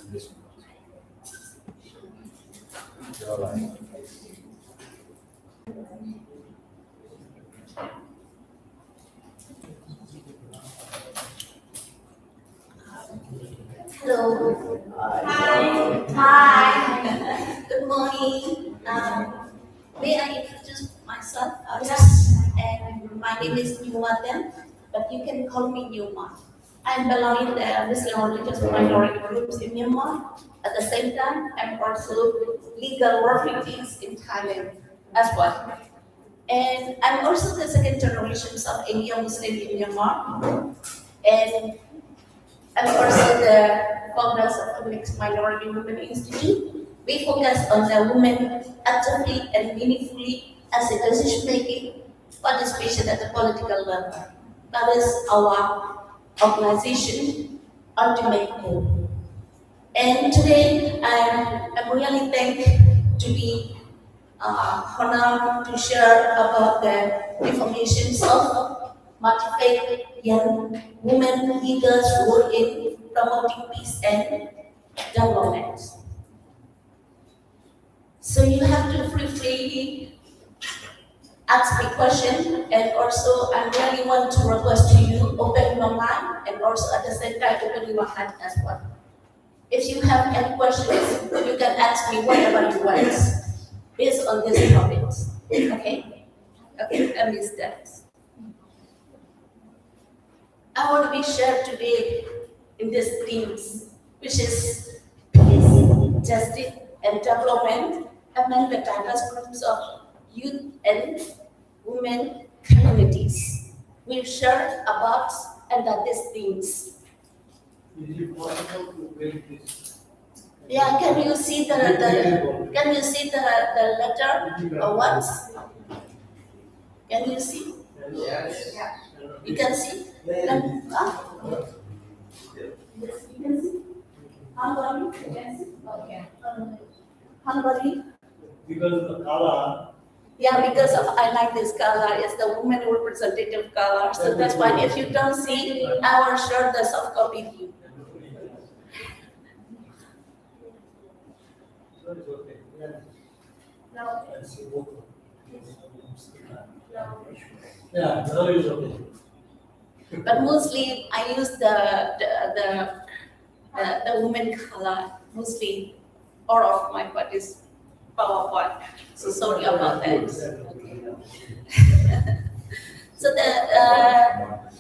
Hello. Hi. Hi. Good morning. May I introduce myself first? And my name is Nyo Mar Than, but you can call me Nyo Mar. I'm belonging to the Muslim religious minority groups in Myanmar. At the same time, I'm also legal refugees in Thailand as well. And I'm also the second generation of Indian Muslim in Myanmar. And I'm also the founder of the Mixed Minority Women Institute. We focus on the women actively and meaningfully as a decision-making participation at the political level. That is our organization ultimate goal. And today I'm really thankful to be honored to share about the information of motivate young women leaders role in promoting peace and development. So you have to freely ask me question, and also I really want to request to you open your mind and also at the same time open your heart as well. If you have any questions, you can ask me whatever you want based on these topics. Okay? Okay, I miss that. I want to be shared today in these themes, which is peace, justice, and development among the diverse groups of youth and women communities. We share about under these themes. Is it possible to break this? Yeah, can you see the letter or what? Can you see? Yes. You can see? Yes, you can see? Hungary? Yes. Okay. Hungary? Because of the color. Yeah, because of I like this color. It's the woman representative color. So that's why if you don't see, I will share the soft copy to you. Okay. No. Yeah, no, it's okay. But mostly I use the woman color. Mostly all of my part is PowerPoint. So sorry about that. So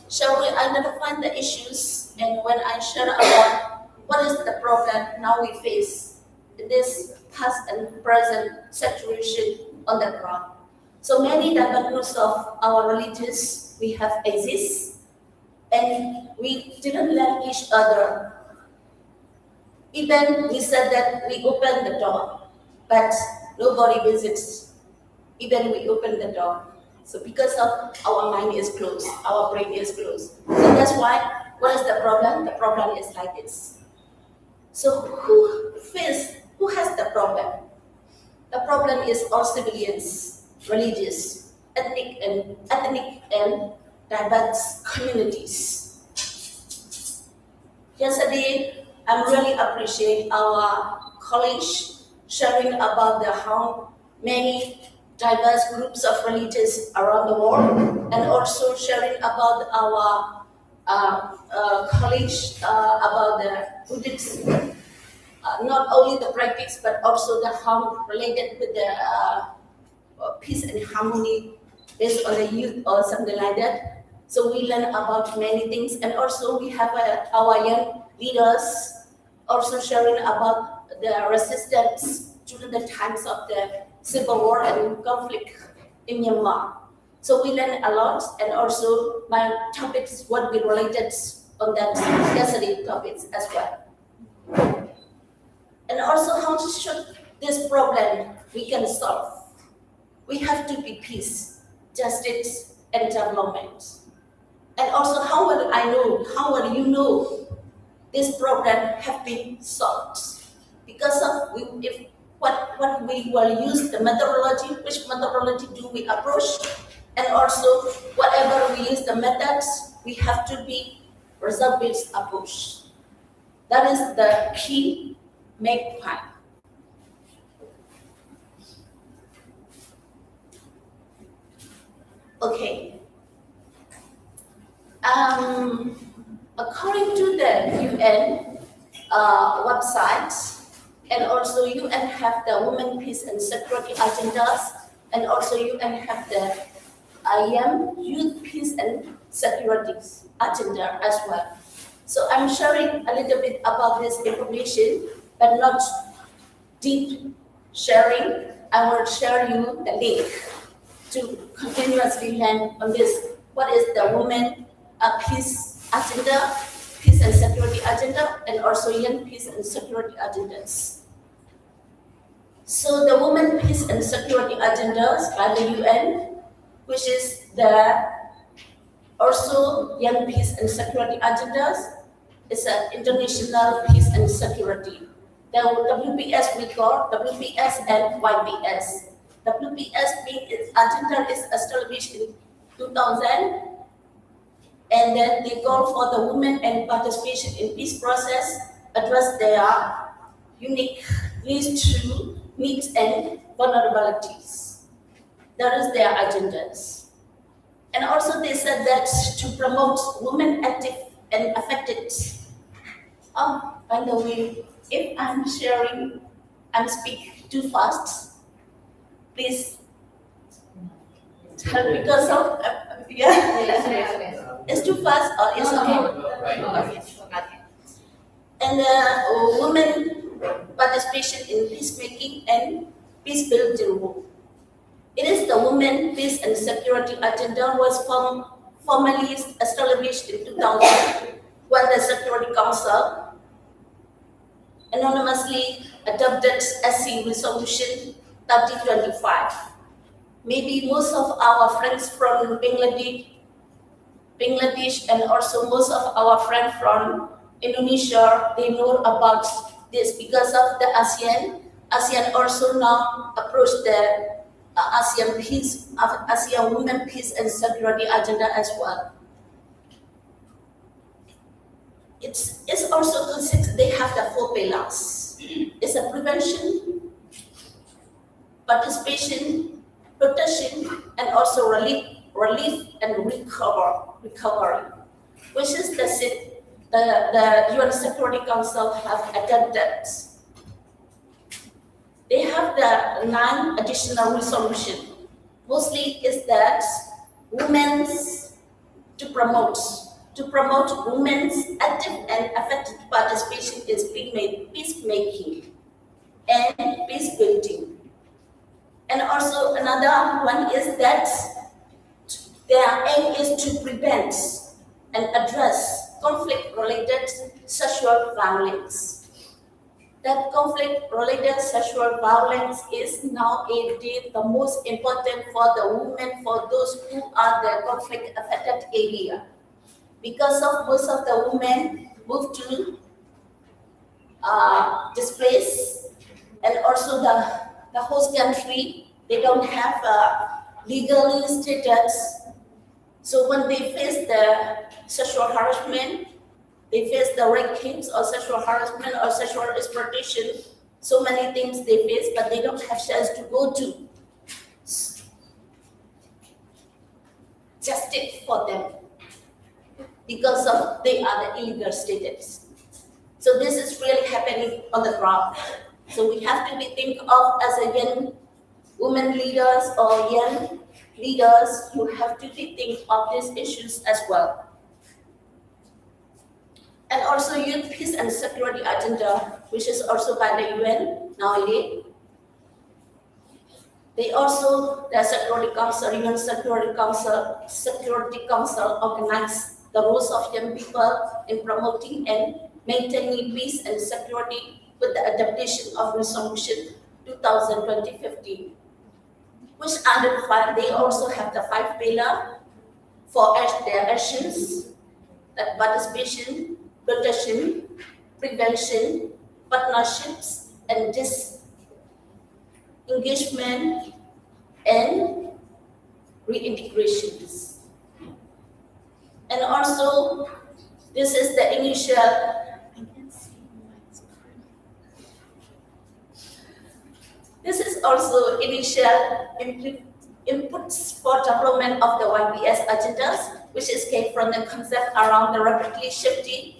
shall we identify the issues, and when I share about what is the problem now we face in this past and present situation on the ground. So many diverse groups of our religions we have exist, and we didn't learn each other. Even we said that we open the door, but nobody visits. Even we open the door. So because of our mind is closed, our brain is closed. So that's why, what is the problem? The problem is like this. So who has the problem? The problem is all civilians, religious, ethnic and diverse communities. Yesterday, I really appreciate our college sharing about how many diverse groups of religions around the world, and also sharing about our college about the Buddhist, not only the practice but also the how related with the peace and harmony based on the youth or something like that. So we learn about many things, and also we have our young leaders also sharing about the resistance during the times of the civil war and conflict in Myanmar. So we learn a lot, and also my topics would be related on that yesterday topics as well. And also how should this problem we can solve. We have to be peace, justice, and development. And also how will you know this problem have been solved? Because of what we will use the methodology, which methodology do we approach, and also whatever we use the methods, we have to be result-based approach. That is the key make part. Okay. According to the UN website, and also UN have the Women, Peace and Security agendas, and also UN have the Youth, Peace and Security agenda as well. So I'm sharing a little bit about this information, but not deep sharing. I will share you the link to continuously learn on this. What is the Women Peace agenda, Peace and Security agenda, and also Young Peace and Security agendas. So the Women, Peace and Security agendas by the UN, which is the also Young Peace and Security agendas, is an international peace and security. The WPS we call WPS and YPS. WPS being its agenda is established in 2000, and then they call for the women and participation in peace process, address their unique needs to needs and vulnerabilities. That is their agendas. And also they said that to promote women active and affected. By the way, if I'm sharing, I'm speaking too fast, please tell because of, it's too fast or it's okay? Okay. And women participation in peacemaking and peace building role. It is the Women, Peace and Security agenda was formally established in 2000 when the Security Council anonymously adopted SC Resolution 3025. Maybe most of our friends from Bangladesh and also most of our friends from Indonesia, they know about this because of the ASEAN. ASEAN also now approached the ASEAN Women Peace and Security agenda as well. It's also considered they have the 4 pillars. It's a prevention, participation, protection, and also relief and recovery, which is the UN Security Council have adopted. They have the 9 additional resolution. Mostly is that women's to promote women's active and effective participation in peacemaking and peace building. And also another one is that their aim is to prevent and address conflict-related sexual violence. That conflict-related sexual violence is nowadays the most important for the women, for those who are the conflict-affected area. Because of most of the women move to displaced, and also the host country, they don't have legal status. So when they face the sexual harassment, they face the rape case or sexual harassment or sexual exploitation, so many things they face, but they don't have chance to go to justice for them because of they are the illegal status. So this is really happening on the ground. So we have to be think of as a young women leaders or young leaders, you have to be think of these issues as well. And also Youth, Peace and Security agenda, which is also by the UN nowadays. They also, the Security Council, UN Security Council organize the roles of young people in promoting and maintaining peace and security with the adaptation of Resolution 2015, which identify they also have the 5 pillars for their actions, that participation, protection, prevention, partnerships, and disengagement and reintegrations. And also, this is the initial also initial inputs for development of the YPS agendas, which is came from the concept around the rapidly shifting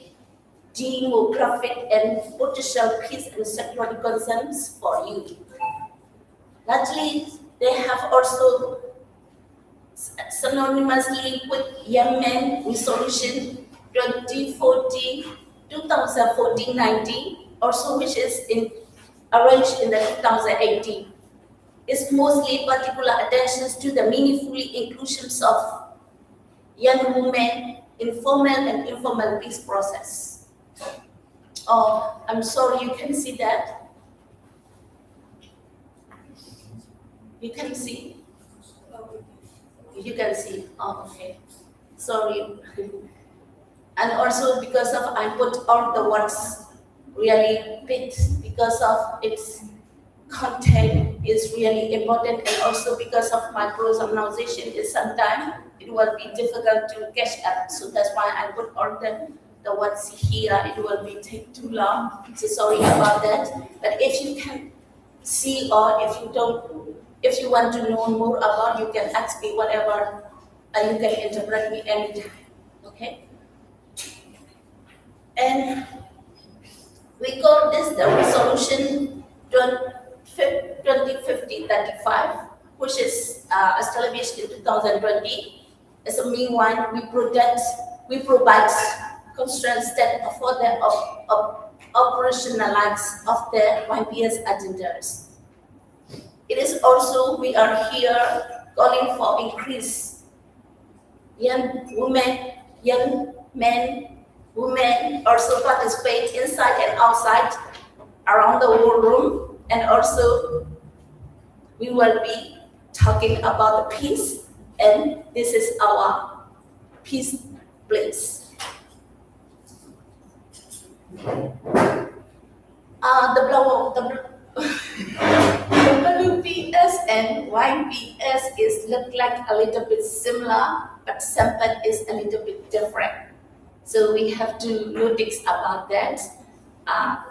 demographic and potential peace and security concerns for youth. Largely, they have also synonymously with Yemen Resolution 2014-19, also which is arranged in the 2018. It's mostly particular attentions to the meaningfully inclusions of young women in formal and informal peace process. Oh, I'm sorry, you can see that. You can see. You can see. Oh, okay. Sorry. And also because of I put all the words really big because of its content is really important, and also because of my pronunciation is sometimes it will be difficult to catch up. So that's why I put all the words here. It will be take too long. So sorry about that. But if you can see, or if you don't, if you want to know more about, you can ask me whatever, and you can interpret me anytime. Okay. And we call this the resolution 2050-35, which is established in 2020. As a meanwhile, we provide constraints that for the operationalize of the YPS agendas. It is also, we are here calling for increase young women, young men, women also participate inside and outside around the war room, and also we will be talking about the peace, and this is our peace place. The WPS and YPS is look like a little bit similar, but something is a little bit different. So we have to notice about that.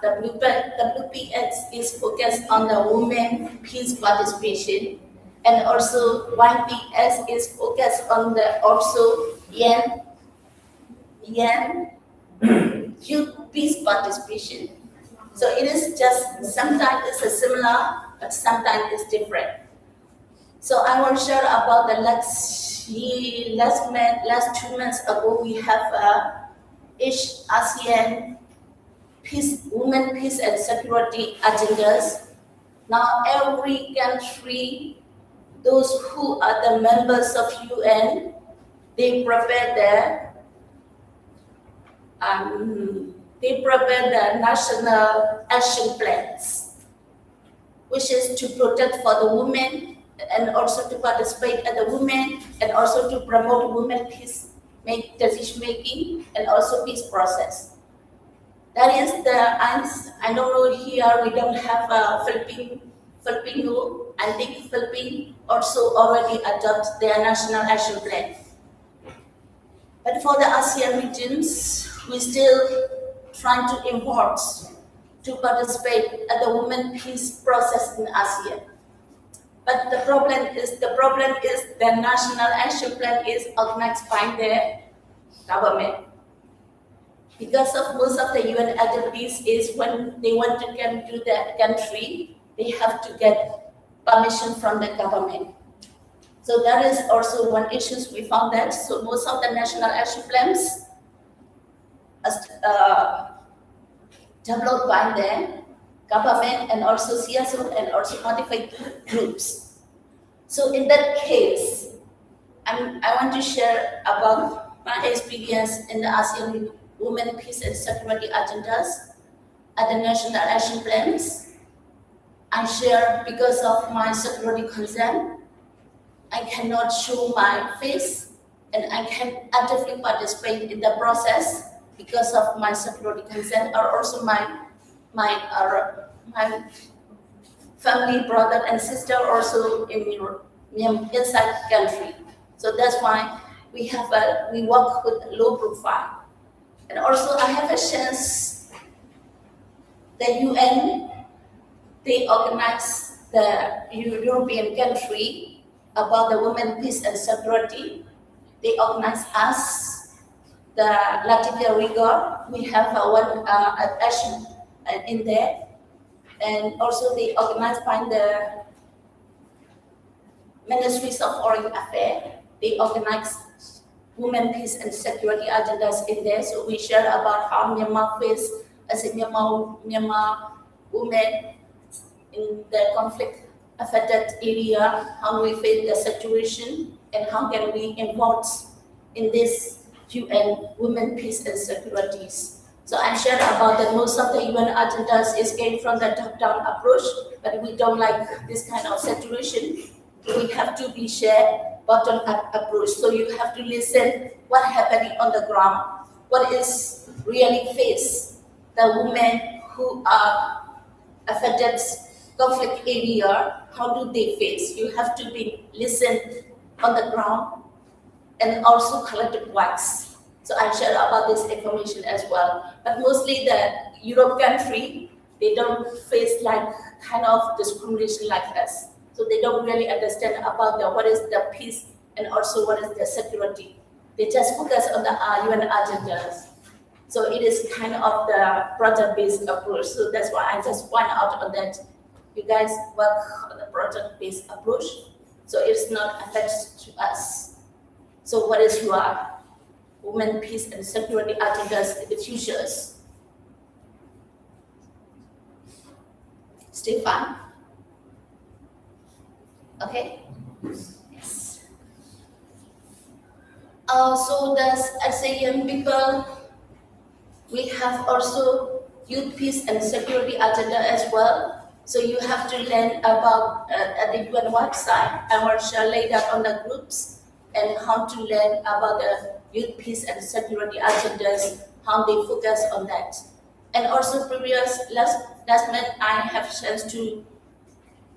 WPS is focused on the women peace participation, and also YPS is focused on the also young youth peace participation. So it is just sometimes it's a similar, but sometimes it's different. So I want to share about the last 2 months ago we have each ASEAN peace, women peace and security agendas. Now every country, those who are the members of UN, they prepare the national action plans, which is to protect for the women and also to participate at the women, and also to promote women peace decision making and also peace process. That is I don't know here we don't have a Filipino. I think Philippines also already adopt their national action plan. But for the ASEAN regions, we still trying to import to participate at the women peace process in ASEAN. But the problem is the national action plan is organized by the government. Because of most of the UN agencies is when they want to come to that country, they have to get permission from the government. So that is also one issue we found that. So most of the national action plans developed by the government and also CSO and also modified groups. So in that case, I want to share about my experience in the ASEAN Women Peace and Security agendas at the national action plans. I share because of my security concern. I cannot show my face and I can actively participate in the process because of my security concern, or also my family brother and sister also in inside country. So that's why we work with low profile. And also I have a chance the UN, they organize the European country about the women peace and security. They organize us, the Latvia Rigor. We have one action in there, and also they organize by the Ministries of Foreign Affairs. They organize women peace and security agendas in there. So we share about how Myanmar face as a Myanmar women in the conflict affected area, how we face the situation, and how can we involve in this UN women peace and securities. So I shared about that most of the UN agendas is came from the top-down approach, but we don't like this kind of situation. We have to be shared bottom-up approach. So you have to listen what happening on the ground, what is really face the women who are affected conflict area, how do they face? You have to be listen on the ground and also collective works. So I share about this information as well. But mostly the Europe country, they don't face like kind of discrimination like us. So they don't really understand about what is the peace and also what is the security. They just focus on the UN agendas. So it is kind of the project-based approach. So that's why I just point out on that. You guys work on the project-based approach, so it's not affected to us. So what is your women, peace, and security agendas in the futures? Stefan? Okay? Yes. So as a young people, we have also youth peace and security agenda as well. So you have to learn about at the UN website. I will share later on the groups and how to learn about the youth peace and security agendas, how they focus on that. And also last month I have chance to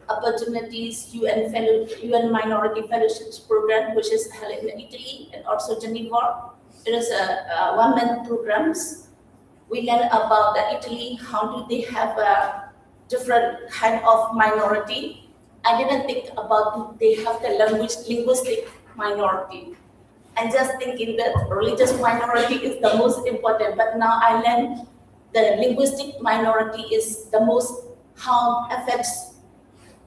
opportunities UN Minority Fellowships Program, which is held in Italy and also Geneva. It is a 1 month programs. We learn about the Italy, how do they have a different kind of minority. I didn't think about they have the linguistic minority. I'm just thinking that religious minority is the most important, but now I learned the linguistic minority is the most how affects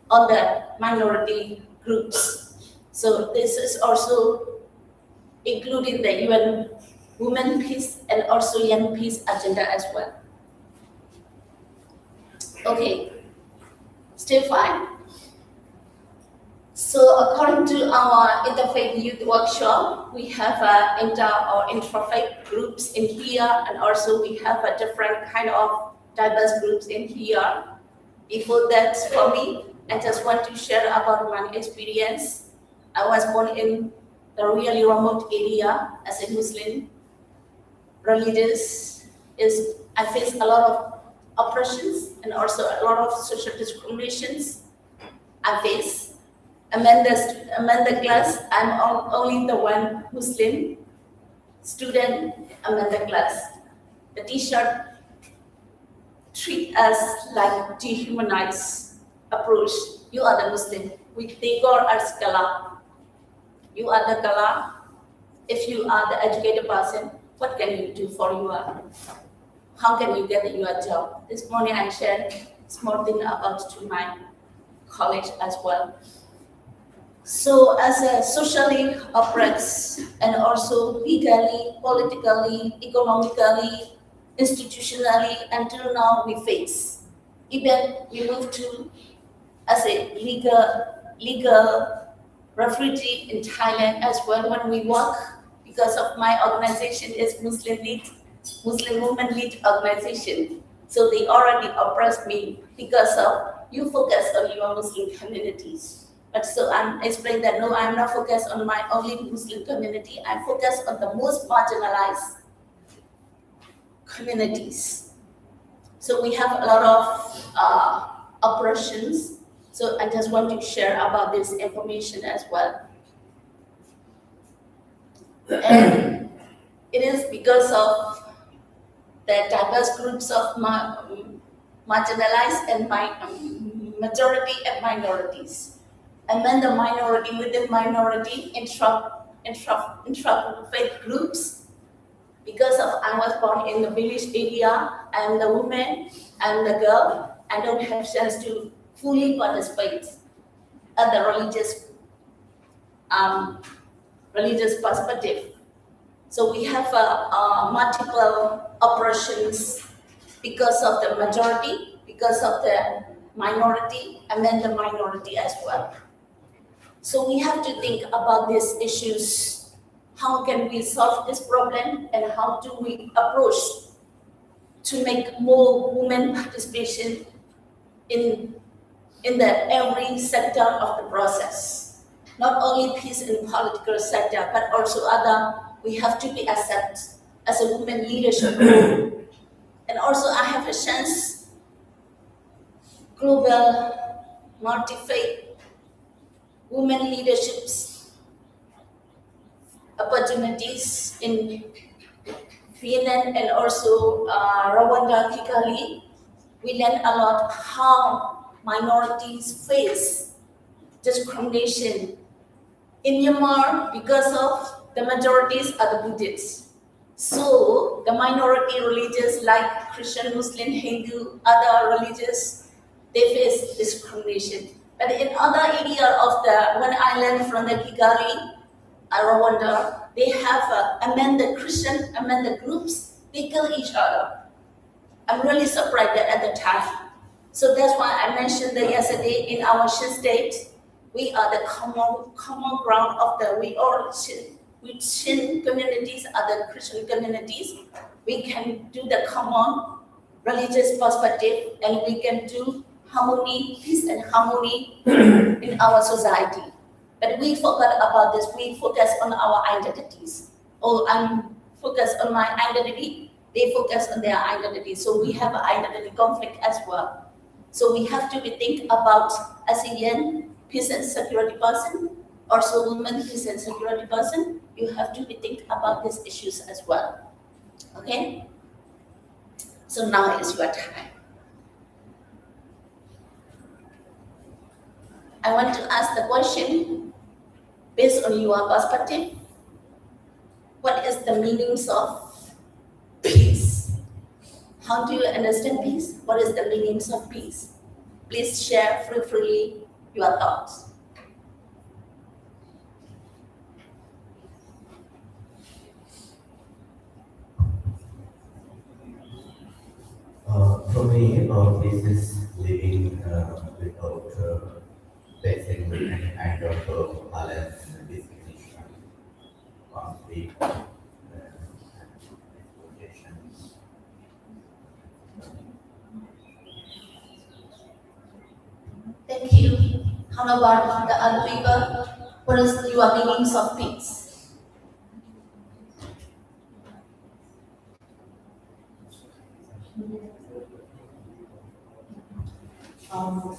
on the minority groups. So this is also including the UN Women Peace and also Young Peace agenda as well. Okay, still fine. So according to our interfaith youth workshop, we have interfaith groups in here, and also we have a different kind of diverse groups in here. Before that, for me, I just want to share about my experience. I was born in a really remote area as a Muslim. Religious I faced a lot of oppressions and also a lot of social discriminations I face. Among the class, I'm only the one Muslim student among the class. The teacher treat us like dehumanized approach. You are the Muslim. They call us Kala. You are the Kala. If you are the educated person, what can you do for how can you get your job? This morning I shared small thing about to my college as well. So as a socially oppressed and also legally, politically, economically, institutionally, until now we face. Even we move to as a legal refugee in Thailand as well when we work, because of my organization is Muslim Women Lead Organization. So they already oppressed me because of you focus on your Muslim communities. But so I'm explaining that no, I'm not focused on my only Muslim community. I'm focused on the most marginalized communities. So we have a lot of oppressions. So I just want to share about this information as well. And it is because of the diverse groups of marginalized and majority and minorities. And then the minority within minority, intra-faith groups. Because of I was born in the village area, and the woman and the girl, I don't have chance to fully participate at the religious perspective. So we have multiple oppressions because of the majority, because of the minority, and then the minority as well. So we have to think about these issues. How can we solve this problem, and how do we approach to make more women participation in every sector of the process? Not only peace in political sector, but also other. We have to be accepted as a women leadership role. And also I have a chance global multi-faith women leaderships opportunities in Finland and also Rwanda, Kigali. We learn a lot how minorities face discrimination in Myanmar because of the majorities are the Buddhists. So the minority religions like Christian, Muslim, Hindu, other religions, they face discrimination. But in other area of when I learned from the Kigali, Rwanda, they have among the Christian, among the groups, they kill each other. I'm really surprised at the time. So that's why I mentioned that yesterday in our state, we are the common ground of we all Shin communities are the Christian communities. We can do the common religious perspective, and we can do harmony, peace and harmony in our society. But we forgot about this. We focus on our identities. Oh, I'm focused on my identity. They focus on their identity. So we have an identity conflict as well. So we have to think about ASEAN peace and security person, also women peace and security person. You have to think about these issues as well. Okay? So now is your time. I want to ask the question based on your perspective. What is the meanings of peace? How do you understand peace? What is the meanings of peace? Please share freely your thoughts. For me, peace is living without facing any kind of balance, discrimination, conflict, exploitation. Thank you. How about the other people? What is your meanings of peace?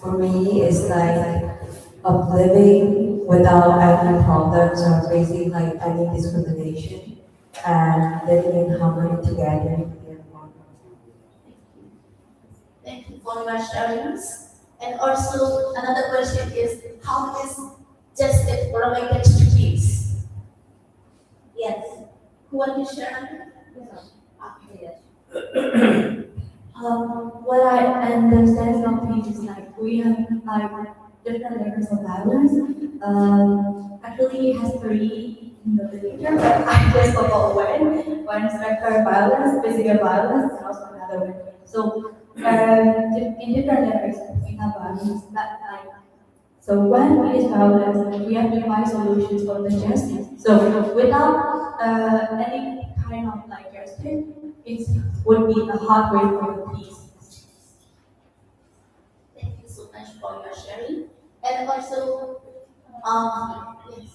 For me, it's like of living without any problems or facing like any discrimination and living in harmony together with everyone. Thank you for your sharings. And also another question is, how is justice related to peace? Yes. Who want to share? Yes. What I understand from peace is like we have like different levels of violence. Actually, it has three in the literature, but I just forgot when. One is sexual violence, physical violence, and also another one. So, in different levels, we have violence. So when we is violence, we have to find solutions for the justice. So without any kind of like justice, it would be a hard way for the peace. Thank you so much for your sharing. And also, yes.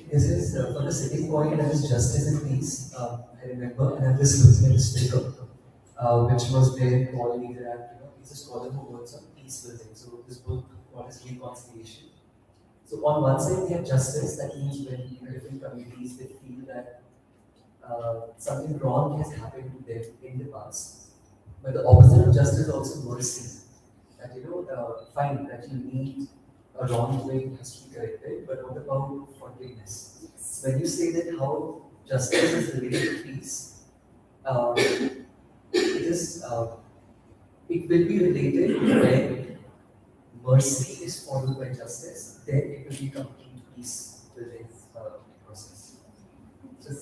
This is for the second point, that is justice and peace. I remember, and I'm just losing a sticker, which was there in Paul Leader Act. He's a scholar who works on peace building. So this book, what is reconciliation? So on one side, we have justice. That means when different communities they feel that something wrong has happened to them in the past, But the opposite of justice is also mercy. That fine, that you need a wrongdoing has to be corrected, but what about forgiveness? When you say that how justice is related to peace, it is it will be related when mercy is followed by justice, then it will be complete peace within the process. So,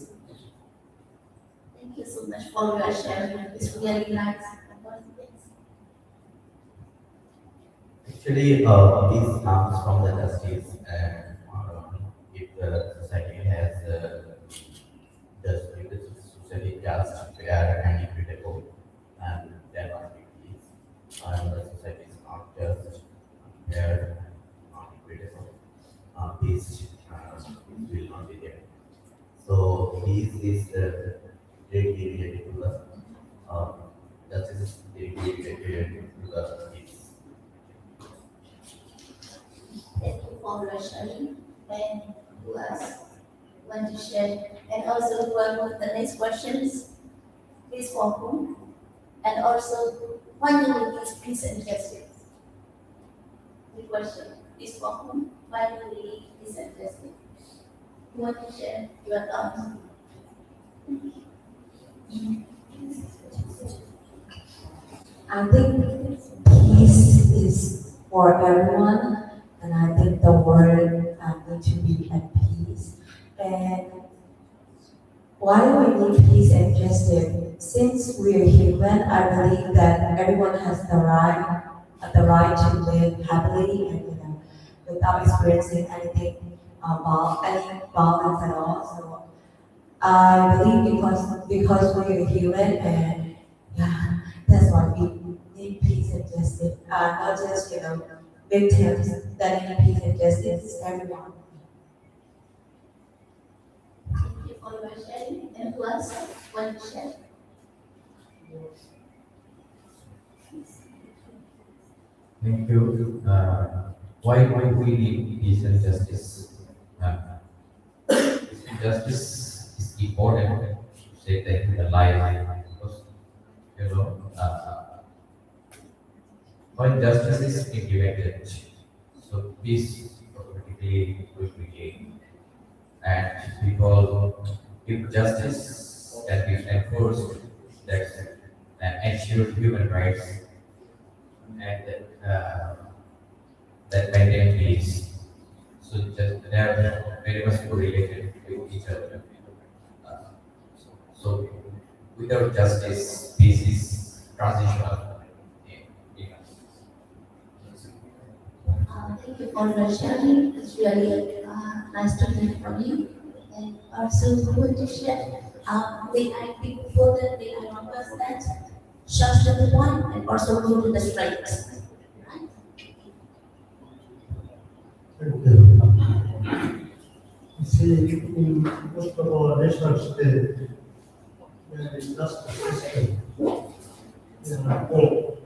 Thank you so much for your sharing. It's really nice. Actually, this comes from the justice, and if the society has just if the society just fair and equitable, and there must be peace. And the society is not just fair, not equitable, peace will not be there. So peace is directly related to the justice is directly related to the peace. Thank you for your sharing. And who else want to share? And also, for the next questions, please for whom? And also, why do we need peace and justice? The question is for whom? Why do we need peace and justice? You want to share your thoughts? I think peace is for everyone, and I think the world need to be at peace. And why do we need peace and justice? Since we are human, I believe that everyone has the right to live happily and without experiencing anything any violence at all. So I believe because we are human, and yeah, that's why we need peace and justice. Not just victims that need peace and justice. It's everyone. Thank you for your sharing. And who else want to share? Thank you. Why do we need peace and justice? Peace and justice is important to say that in the life because when justice is implemented, so peace automatically will be gained. And people, if justice can be enforced, that ensure human rights and that maintain peace. So they are very much correlated with each other. Uh, so without justice, peace is transitional. Thank you for your sharing. It's really nice to hear from you. And also, who want to share? May I think further, may I request that short to the point and also go to the straight. Right? You see, in most of our nation state, there is just a system. There are court,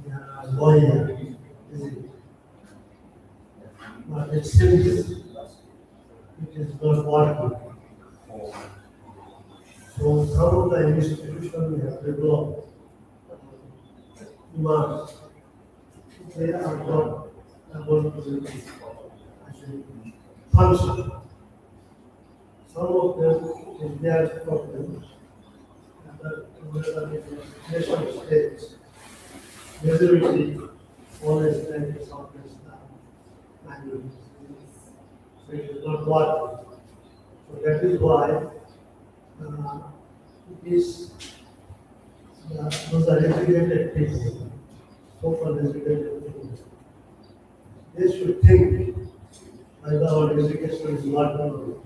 there are lawyers, but it seems it is not working. So some of the institutions we have developed, demands, they are not able to actually function. Some of them is their problem, and the nation states, majority always like something language. So it is not working. So that is why it is those are educated people, so-called educated people. They should think whether our education is not good.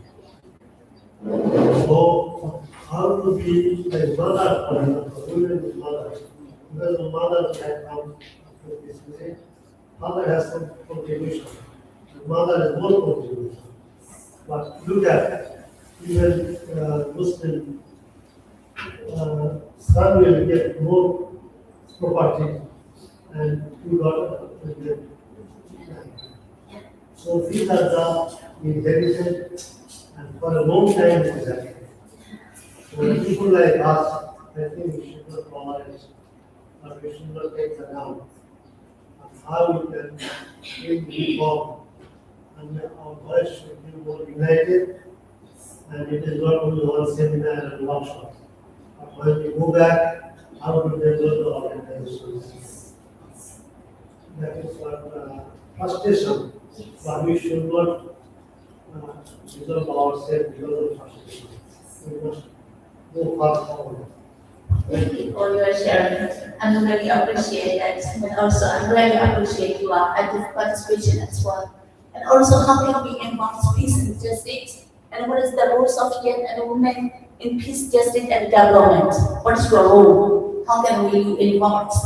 So, how to be a mother, for example, women is mother, because the mother can come to this way. Father has some contribution, the mother has more contribution. But look at even Muslim son will get more property and two daughters will get. So these are the inherited and for a long time it is happening. So people like us, I think we should not tolerate but we should not take that down. And how we can bring reform, and our voice should be more united, and it is not only one seminar and workshop. But when we go back, how to develop the organizations. That is what frustration, but we should not resolve ourselves because of frustration. We must go far forward. Thank you for your sharing. I'm really appreciate that, and also I'm really appreciate your active participation as well. And also, how can we enhance peace and justice? And what is the roles of men and women in peace, justice, and development? What is your role? How can we enhance?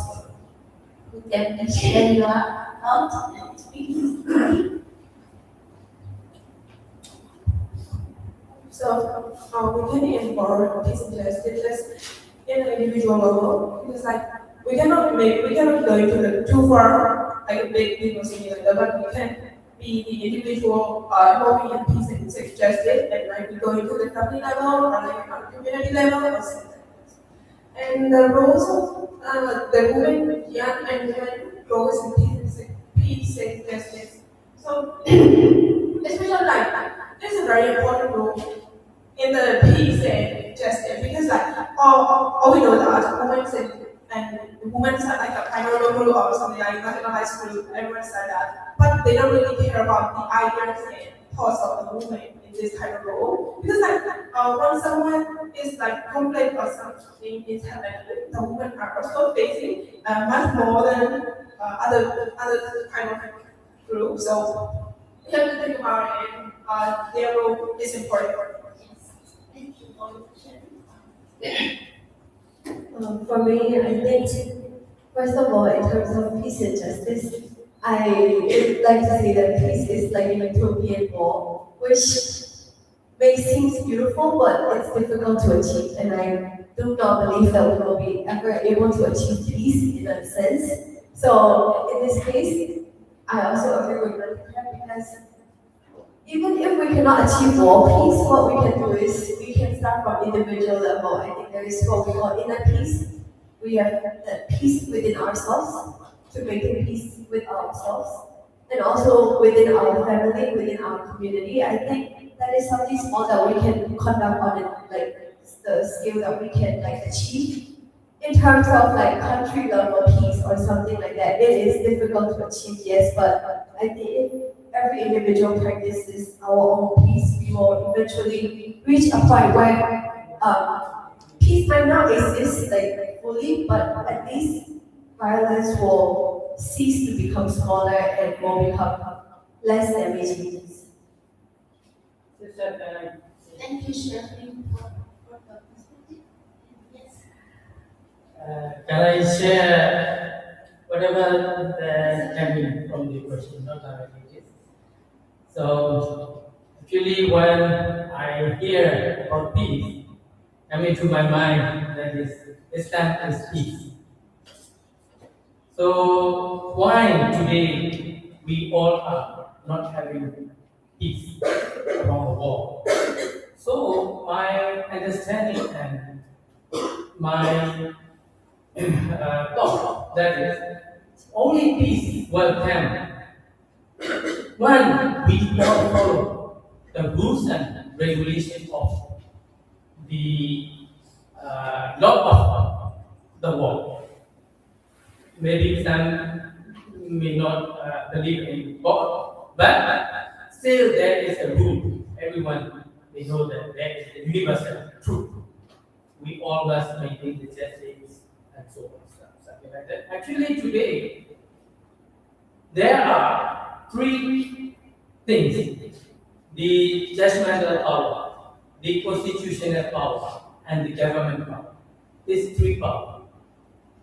You can share your thoughts, please. So we can involve peace and justice in an individual level because we cannot go into the too far like a big city like that, but we can be the individual involving in peace and justice and we go into the family level or like on community level or something like that. And the roles of the women, young and women roles in peace and justice. So especially there's a very important role in the peace and justice because all we know that women are like a primary role or something like that in high school, everyone said that, but they don't really care about the ideas and thoughts of the woman in this kind of role because when someone is conflict or something is happening, the women are also facing much more than other kind of group. So we have to think about it. Their role is important. Thank you for your sharing. For me, I think, first of all, in terms of peace and justice, I would like to say that peace is like a utopian goal, which may seem beautiful, but it's difficult to achieve. And I do not believe that we will be ever able to achieve peace in that sense. So in this case, I also agree with Myittar because even if we cannot achieve world peace, what we can do is we can start from individual level. I think there is what we call inner peace. We have the peace within ourselves, to maintain peace with ourselves, and also within our family, within our community. I think that is something small that we can conduct on it, like the skill that we can achieve. In terms of country level peace or something like that, it is difficult to achieve, yes, but I think if every individual practices our own peace, we will eventually reach a point where peace might not exist fully, but at least violence will cease to become smaller and will become less damaging. Thank you, Shahin, for the perspective. Yes. Can I share whatever came from the question, not directly? So, actually, when I hear about peace, coming to my mind that is Islam is peace. So, why today we all are not having peace around the world? So, my understanding and my thought that is only peace will come when we all follow the rules and regulations of the law of the world. Maybe some may not believe in God, but still there is a rule. Everyone they know that there is a universal truth. We all must maintain the justice and so on, something like that. Actually, today there are three things: the judgmental power, the constitutional power, and the government power. These three powers.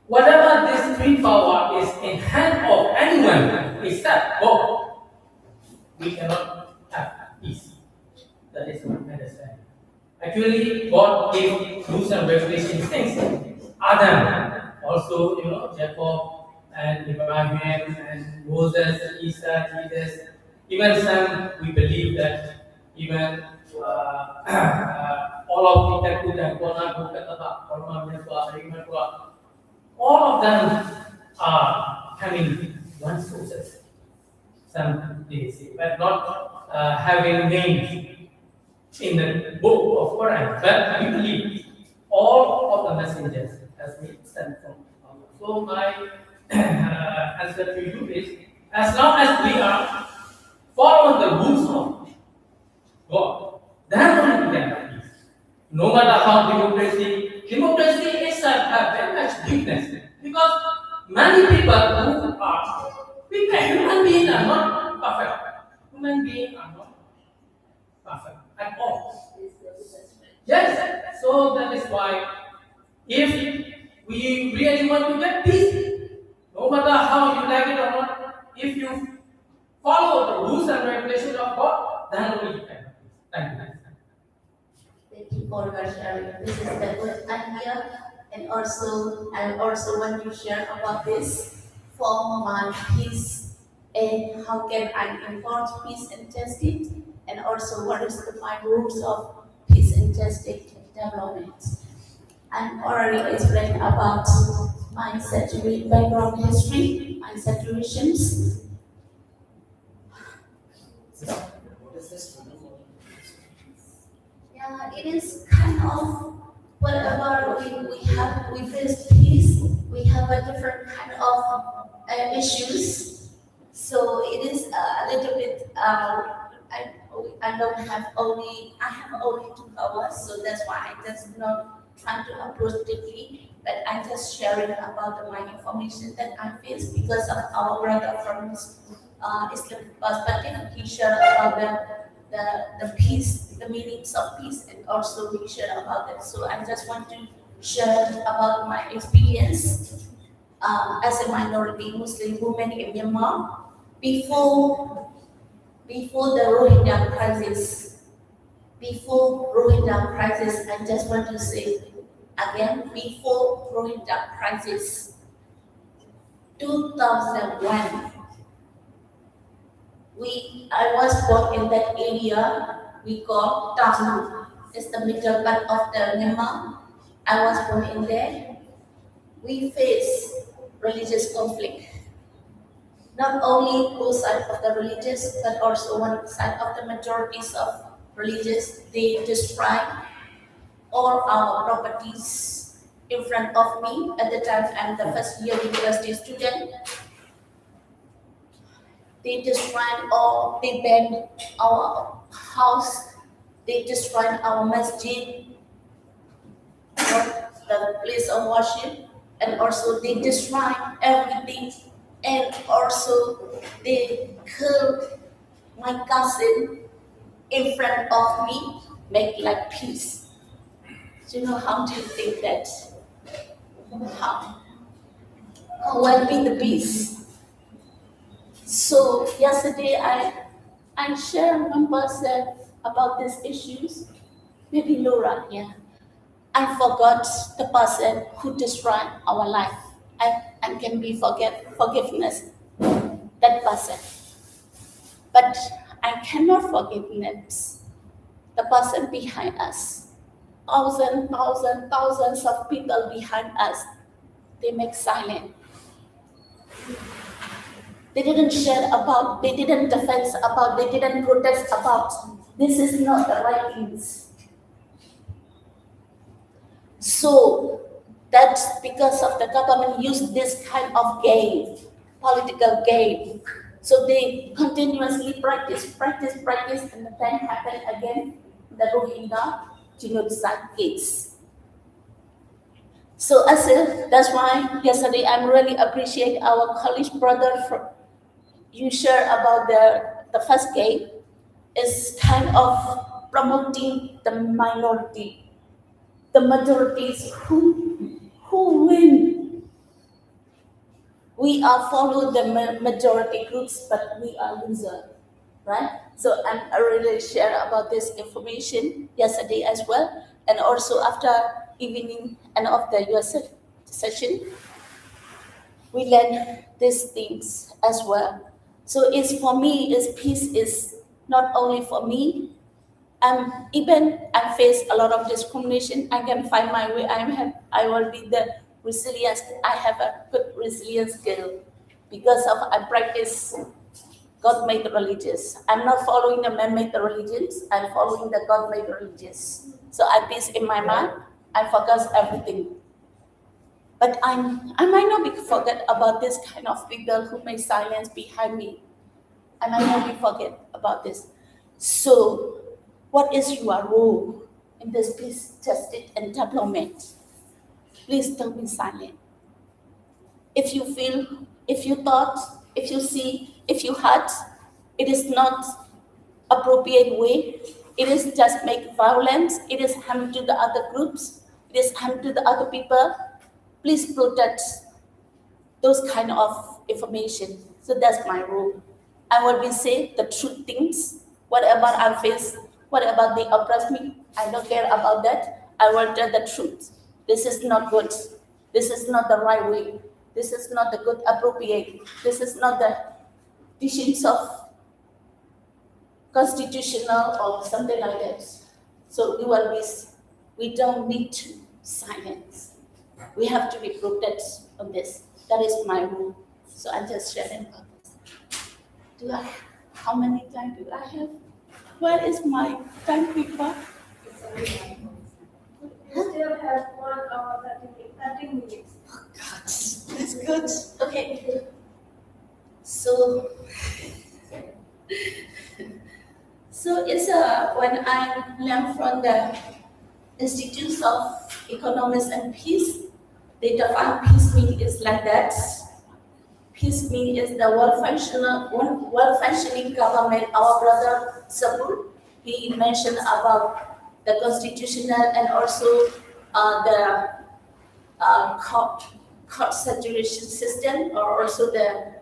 Whatever these three power is in hand of anyone except God, we cannot have peace. That is my understanding. Actually, God gave rules and regulations things. Adam, also, Jacob and Abraham and Moses, Isa, Jesus. Even some, we believe that even all of the Tekut and Kona, all of them are having one sources. Some they say, but not having names in the book of Quran. But we believe all of the messengers has been sent from Allah. So my answer to you is, as long as we are following the rules of God, then only we can have peace. No matter how democracy is a very much weakness because many people who are human beings are not perfect. Human beings are not perfect at all. Yes, so that is why if we really want to get peace, no matter how you like it or not, if you follow the rules and regulations of God, then only you can have peace. Thank you. Thank you for your sharing. This is the good idea, and also I also want to share about this for my peace and how can I enforce peace and justice, and also what is the five rules of peace and justice development. I already explained about my background history, my situations. What is this? Yeah, it is kind of whatever we face peace, we have a different kind of issues. So it is a little bit. I don't have only. I have only 2 hours, so that's why I just not trying to approach deeply. But I'm just sharing about my information that I face because of our brother from Islam perspective. He shared about the peace, the meanings of peace, and also we share about it. So I just want to share about my experience as a minority Muslim woman in Myanmar before the Rohingya crisis. Before Rohingya crisis, I just want to say again, before Rohingya crisis, 2001. I was born in that area we call Tamu. It's the middle part of the Myanmar. I was born in there. We face religious conflict. Not only both sides of the religious, but also one side of the majorities of religious. They destroy all our properties in front of me. At the time, I'm the first year university student. They destroyed all, they burned our house, they destroyed our masjid, the place of worship, and also they destroyed everything, and also they killed my cousin in front of me, make like peace. Do you know how do you think that? How will be the peace? So yesterday I shared one person about these issues, maybe Laura, yeah. I forgot the person who destroyed our life. I can be forgiveness that person. But I cannot forgiveness the person behind us. Thousands of people behind us, they make silent. They didn't share about, they didn't defend about, they didn't protest about. This is not the right things. So that's because of the government used this kind of game, political game. So they continuously practice, and then happen again, the Rohingya genocide case. So that's why yesterday I really appreciate our college brother you share about the first game is kind of promoting the minority, the majorities who win. We are follow the majority groups, but we are loser, right? So I really share about this information yesterday as well, and also after evening and of the US session, we learn these things as well. So it's for me, peace is not only for me. Even I face a lot of discrimination. I can find my way. I will be the resilience. I have a good resilience skill because of I practice God-made religions. I'm not following the man-made religions. I'm following the God-made religions. So I peace in my mind. I focus everything. But I might not be forget about this kind of people who may silence behind me. I might not be forget about this. So, what is your role in this peace, justice, and development? Please don't be silent. If you feel, if you thought, if you see, if you heard, it is not appropriate way. It is just make violence. It is harm to the other groups. It is harm to the other people. Please protect those kind of information. So that's my rule. I will be say the truth things. Whatever I face, whatever they oppress me, I don't care about that. I will tell the truth. This is not good. This is not the right way. This is not the good appropriate. This is not the teachings of constitutional or something like that. So we don't need to silence. We have to be protected on this. That is my rule. So I'm just sharing about this. How many time do I have? Where is my time paper? You still have 1 hour 30 minutes. Oh God, that's good. Okay. So it's when I learned from the Institutes of Economics and Peace, they define peace mean is like that. Peace mean is the well-functioning government. Our brother Sabur, he mentioned about the constitutional and also the court saturation system, or also the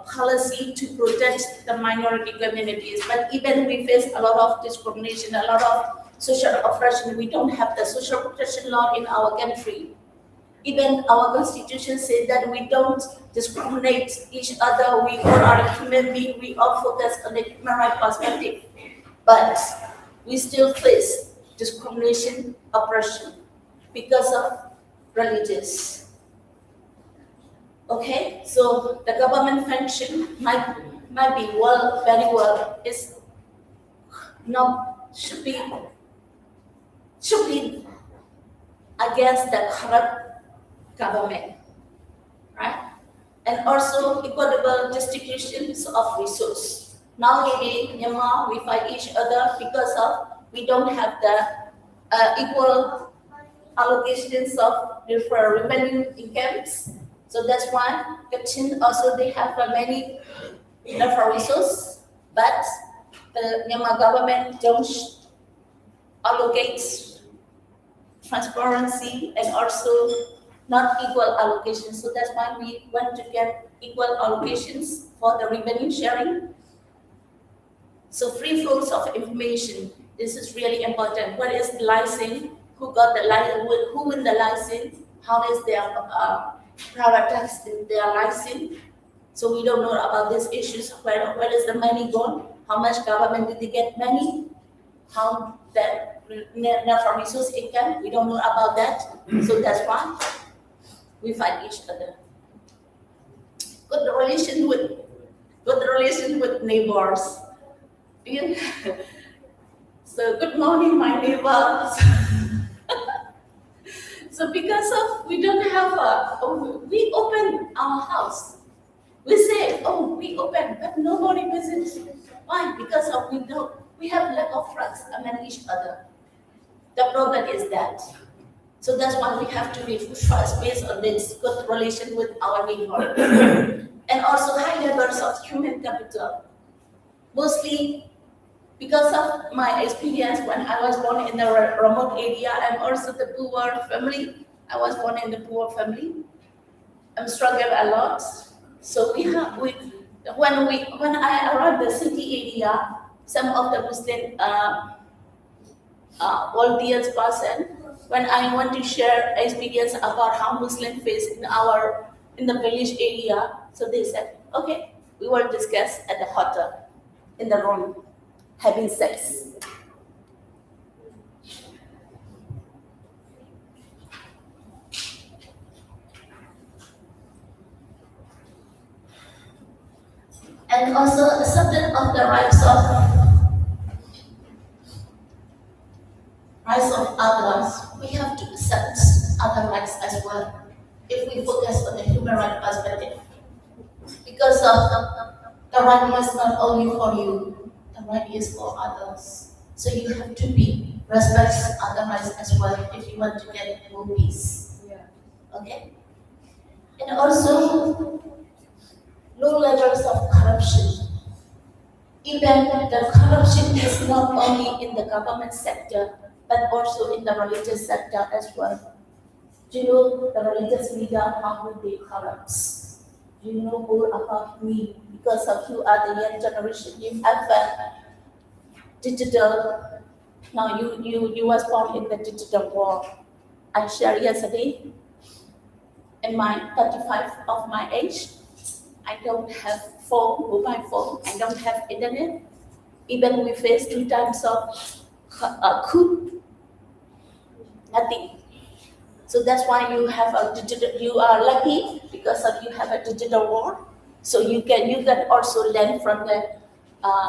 policy to protect the minority communities. But even we face a lot of discrimination, a lot of social oppression. We don't have the social protection law in our country. Even our constitution says that we don't discriminate each other. We all are human beings. We all focus on the human rights perspective. But we still face discrimination, oppression because of religious. Okay, so the government function might be very well. Is not should be against the corrupt government, right? And also equitable distributions of resource. Nowadays, Myanmar, we fight each other because of we don't have the equal allocations of revenue incomes. So that's why Kachin also they have many enough resources, but the Myanmar government don't allocate transparency and also not equal allocations. So that's why we want to get equal allocations for the revenue sharing. So free flows of information. This is really important. What is the license? Who got the license? Who win the license? How is their privatized their license? So we don't know about these issues. Where is the money gone? How much government did they get money? How that natural resource income? We don't know about that. So that's why we fight each other. Good relation with neighbors. So good morning, my neighbors. So because of we don't have we open our house. We say, oh, we open, but nobody visits. Why? Because of we have lack of trust among each other. The problem is that. So that's why we have to be trust based on this good relation with our neighbor. And also high levels of human capital. Mostly because of my experience when I was born in a remote area, and also the poor family. I was born in the poor family. I'm struggled a lot. So when I arrived the city area, some of the Muslim volunteers person, when I want to share experience about how Muslim face in the village area, so they said, okay, we will discuss at the hotel, in the room, having sex. and also acceptance of the rights of others. We have to accept other rights as well. If we focus on the human rights perspective, because the right is not only for you, the right is for others. So you have to be respect other rights as well if you want to get more peace. Okay? And also low levels of corruption. Even the corruption is not only in the government sector, but also in the religious sector as well. Do you know the religious leader, how they corrupt? Do you know more about me? Because of you are the young generation, you have a digital, now you was born in the digital world. I shared yesterday, in my 35 of my age, I don't have mobile phone, I don't have internet. Even we face 2 times of coup, nothing. So that's why you have a digital, you are lucky because of you have a digital world. So you can also learn from the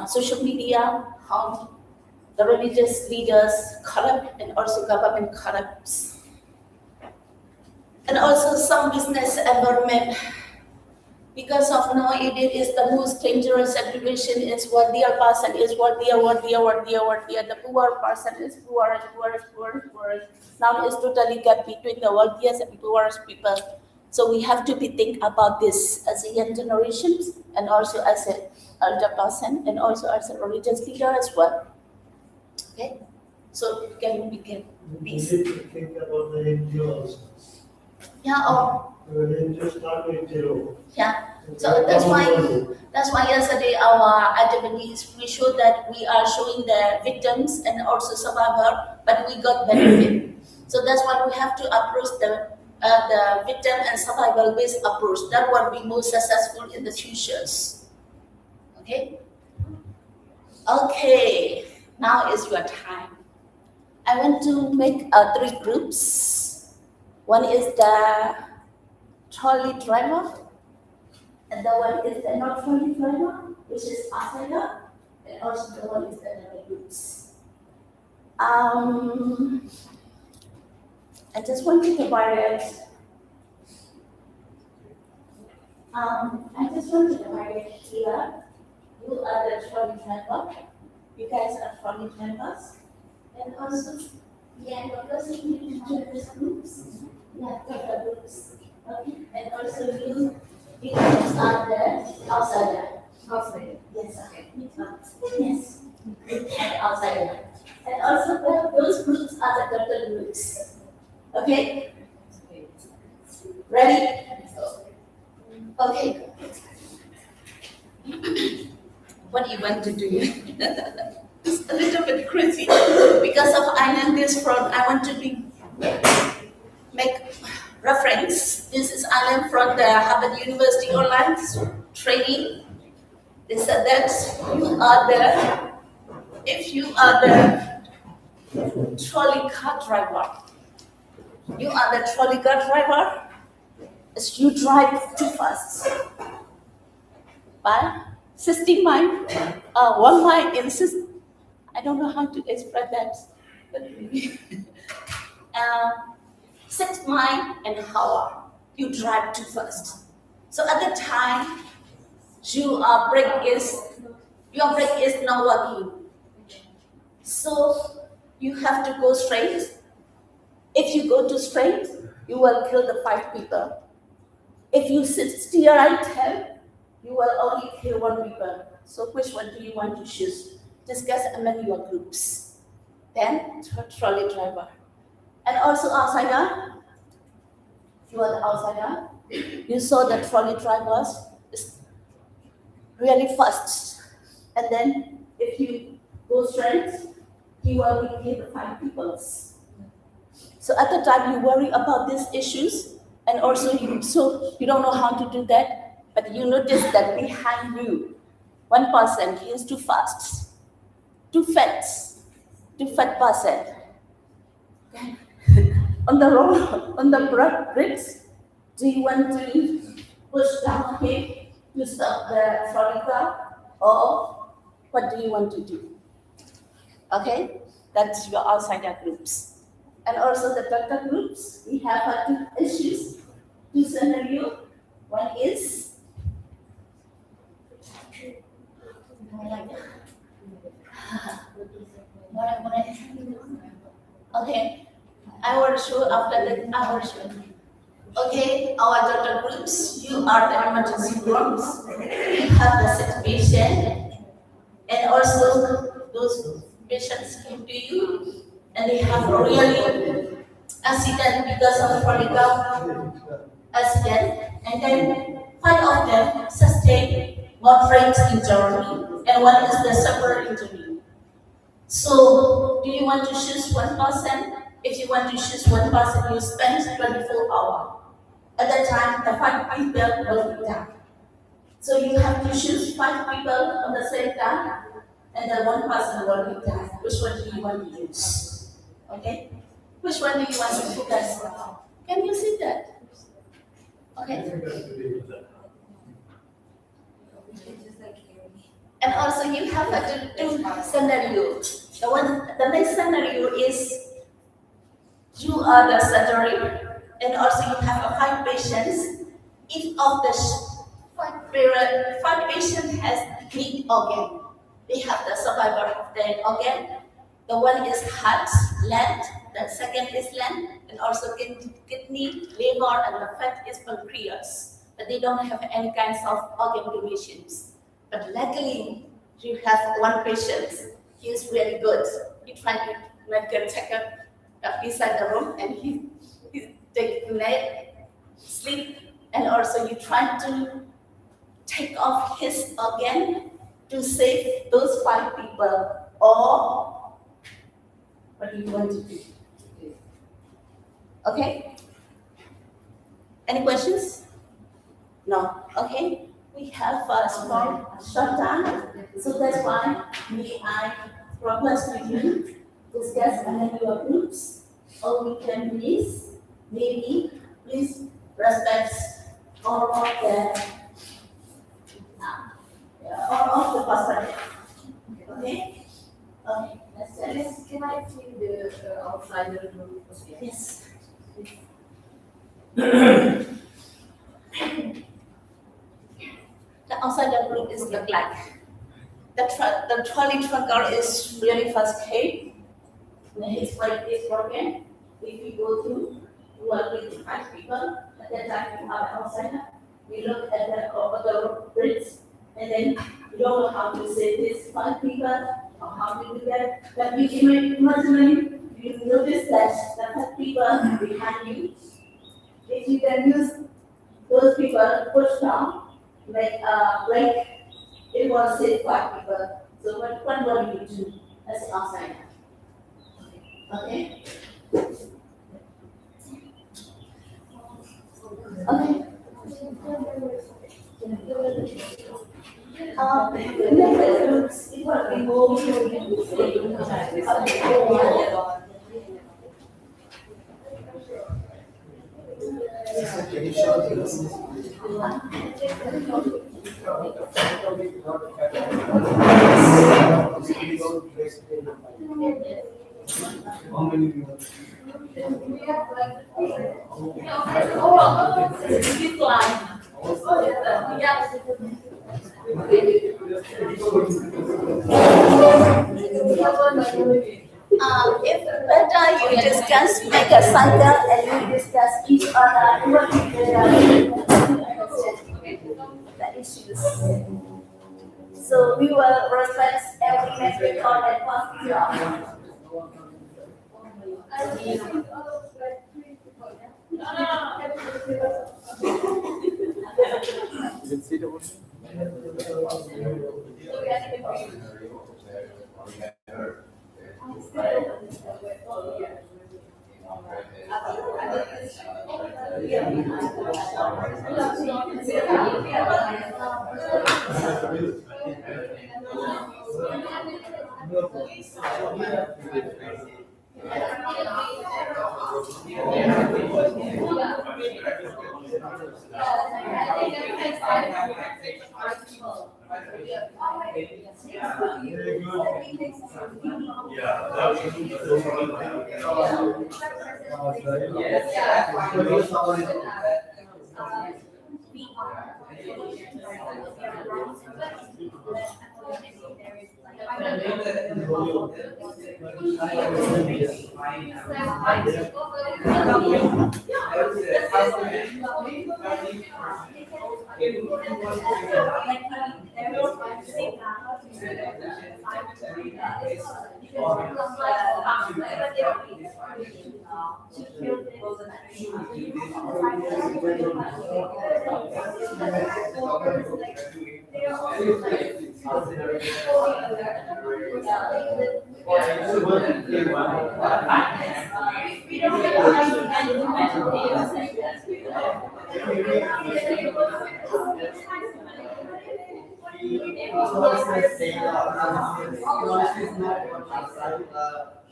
social media how the religious leaders corrupt and also government corrupts. And also some business environment, because of now it is the most dangerous situation is what their person is what their the poor person is poor. Now it's totally gap between the wealthiest and poorest people. So we have to be think about this as a young generations and also as an elder person and also as a religious leader as well. Okay, so we can We need to think about the NGO also. yeah or The NGO start with zero. yeah. So that's why yesterday our activities we showed that we are showing the victims and also survivor, but we got benefit. So that's why we have to approach the victim and survival based approach. That will be more successful in the futures. Okay. Okay. Now is your time. I want to make 3 groups. One is the trolley driver. And the one is the not trolley driver, which is outsider, and also the one is the other groups. I just want to divide it. Here. You are the trolley driver. You guys are trolley drivers. And also, yeah, you're person in the groups. Yeah, the groups. Okay. And also you guys are the outsider. Outsider. Yes, okay. Yes. And outsider. And also those groups are the total groups. Okay? Ready? Okay. What do you want to do? It's a little bit crazy. Because of I learned this from, I want to make reference. This is I learned from the Harvard University online training. They said that if you are the trolley car driver, you are the trolley car driver, as you drive too fast. By 60 miles, 1 mile in 6, I don't know how to express that. But 6 miles an hour, you drive too fast. So at the time, your brake is not working. So you have to go straight. If you go too straight, you will kill the 5 people. If you steer right hand, you will only kill 1 people. So which one do you want to choose? Discuss among your groups. Then trolley driver. And also outsider. You are the outsider. You saw the trolley drivers is really fast. And then if you go straight, he will kill the 5 people. So at the time you worry about these issues, and also you don't know how to do that, but you notice that behind you, 1 person, he is too fast, too fat person. Okay. On the road, on the brakes, do you want to push down him to stop the Florida, or what do you want to do? Okay, that's your outsider groups. And also the doctor groups, we have two issues, two scenarios. One is okay, I will show after that I will show. Okay, our doctor groups, you are the emergency rooms, you have the sick patient, and also those patients came to you and they have a really accident because of political accident, and then 5 of them sustain moderate injury and one is the severe injury. So do you want to choose one person? If you want to choose one person, you spend 24 hours. At that time, the 5 people will be done. So you have to choose 5 people on the same time, and then one person will be done. Which one do you want to use? Okay? Which one do you want to focus on? Can you see that? Okay. And also you have to do scenario. The next scenario is you are the surgery, and also you have 5 patients. Each of the 5 patients has need organ. They have the survivor of their organ. The one is heart, lung, the second is lung, and also kidney, liver, and the fat is pancreas. But they don't have any kinds of organ donations. But luckily, you have one patient. He is really good. He tried to make a checkup beside the room, and he take nap, sleep, and also you try to take off his organ to save those 5 people. Or what do you want to do? Okay? Any questions? No. Okay. We have a small short time, so that's why I propose to you discuss among your groups, or we can maybe please respect all of the person. Okay? Okay. Can I see the outsider group? Yes. The outsider group is the black. The trolley trucker is really fast hit. His leg is broken. If you go through, you work with 5 people. At that time, you have an outsider. We look at the other bridge, and then you don't know how to say this 5 people or how to do that. But you imagine, you notice that the 5 people behind you. If you can use those people push down, like it was say 5 people. So what will you do as an outsider? Okay. Okay. If better you discuss, make a cycle and you discuss each other, what the issues. So we will respect every message on that one.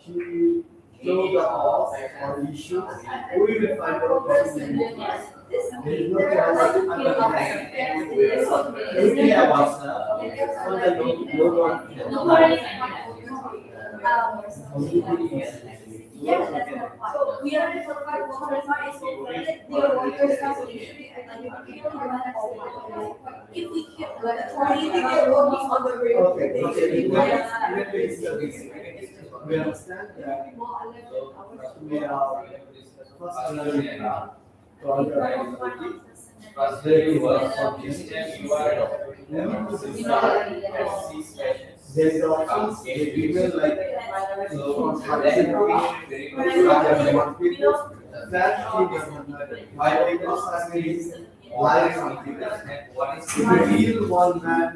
She showed the off or issues, we will find out what is there is no chance everything I was on the So we are in provide water is so that their water stuff if we keep trying to get working on the river. We understand that we are first learning to organize Because there you are from Christian, you are there is options, we will like so that why people are saying life something real one man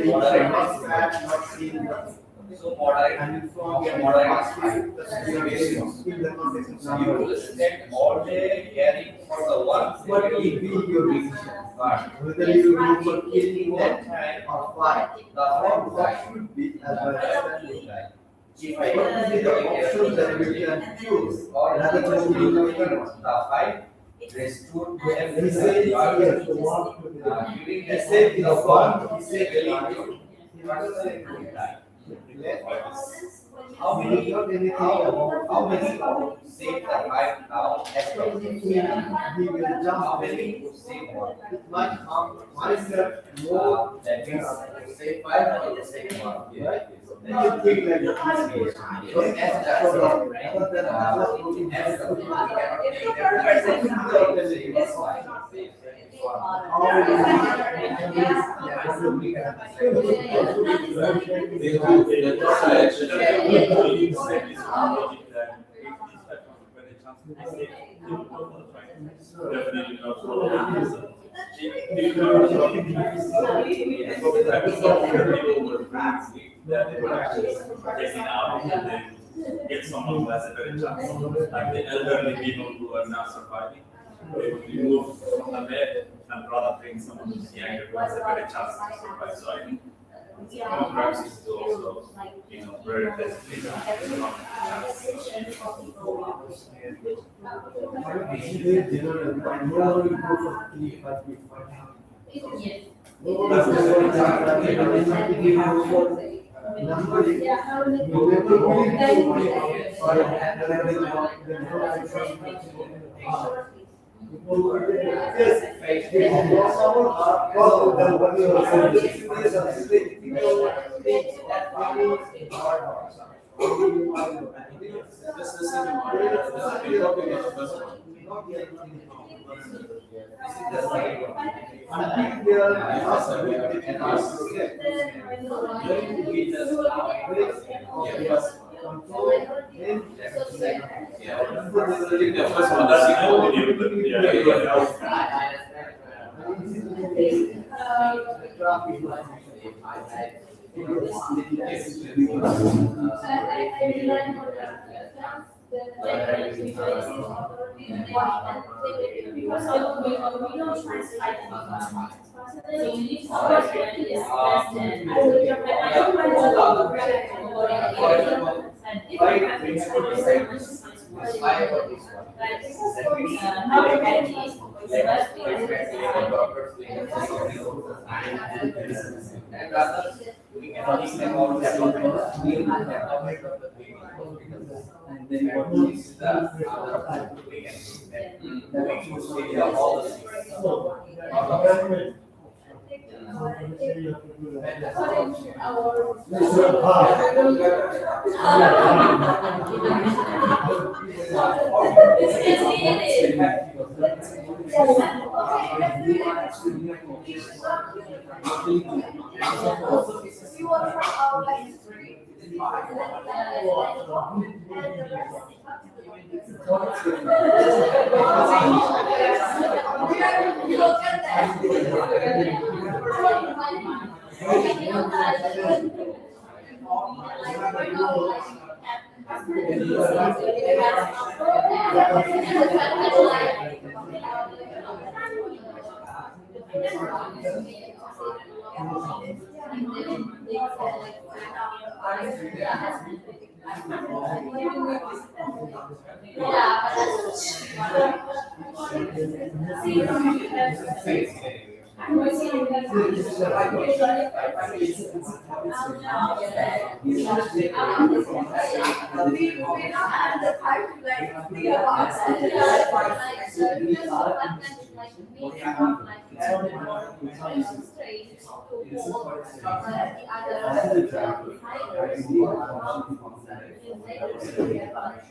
not that not seen so moderate and from okay, the moderate in the context of number. you spend all day caring for the one What will be your decision? but Whether you go for killing that one time or fight, the whole what should be as well as if I what will be the options that we can choose rather than killing the fight restored to every He said he has to walk with the during he that said in the one one, he said he was saying good time. how many not anything about How many people save the fight now? he will jump How many save more? it might harm myself more That means save five or save one. right? Then you think like this. So as the Other than other protein as has the to we cannot take the how Definitely not. That they would actually take it out and then get someone who has a better chance. Like the elderly people who are not surviving, they would be moved from the bed and rather bring someone who's younger who has a better chance to survive. So I think democracy is also, very beneficial economic chance. And rather, we can talking about the real development of the people, and then what is the other we can see all the things. All of it.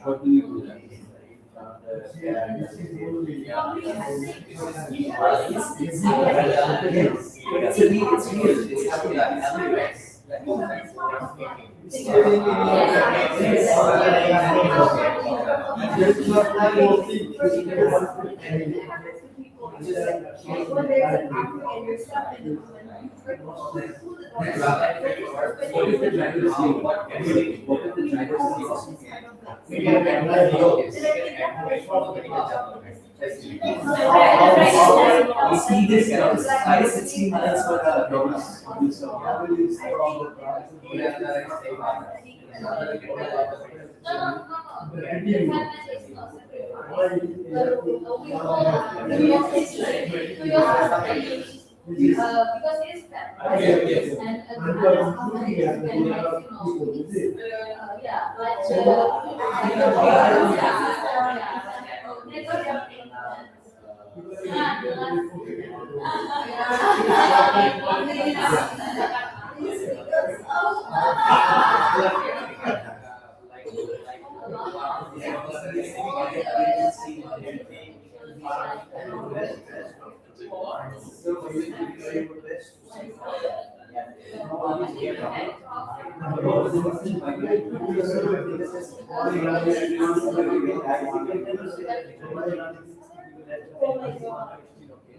What do you do then? We see this kind of 5-16 minutes for the programs. Because it's that.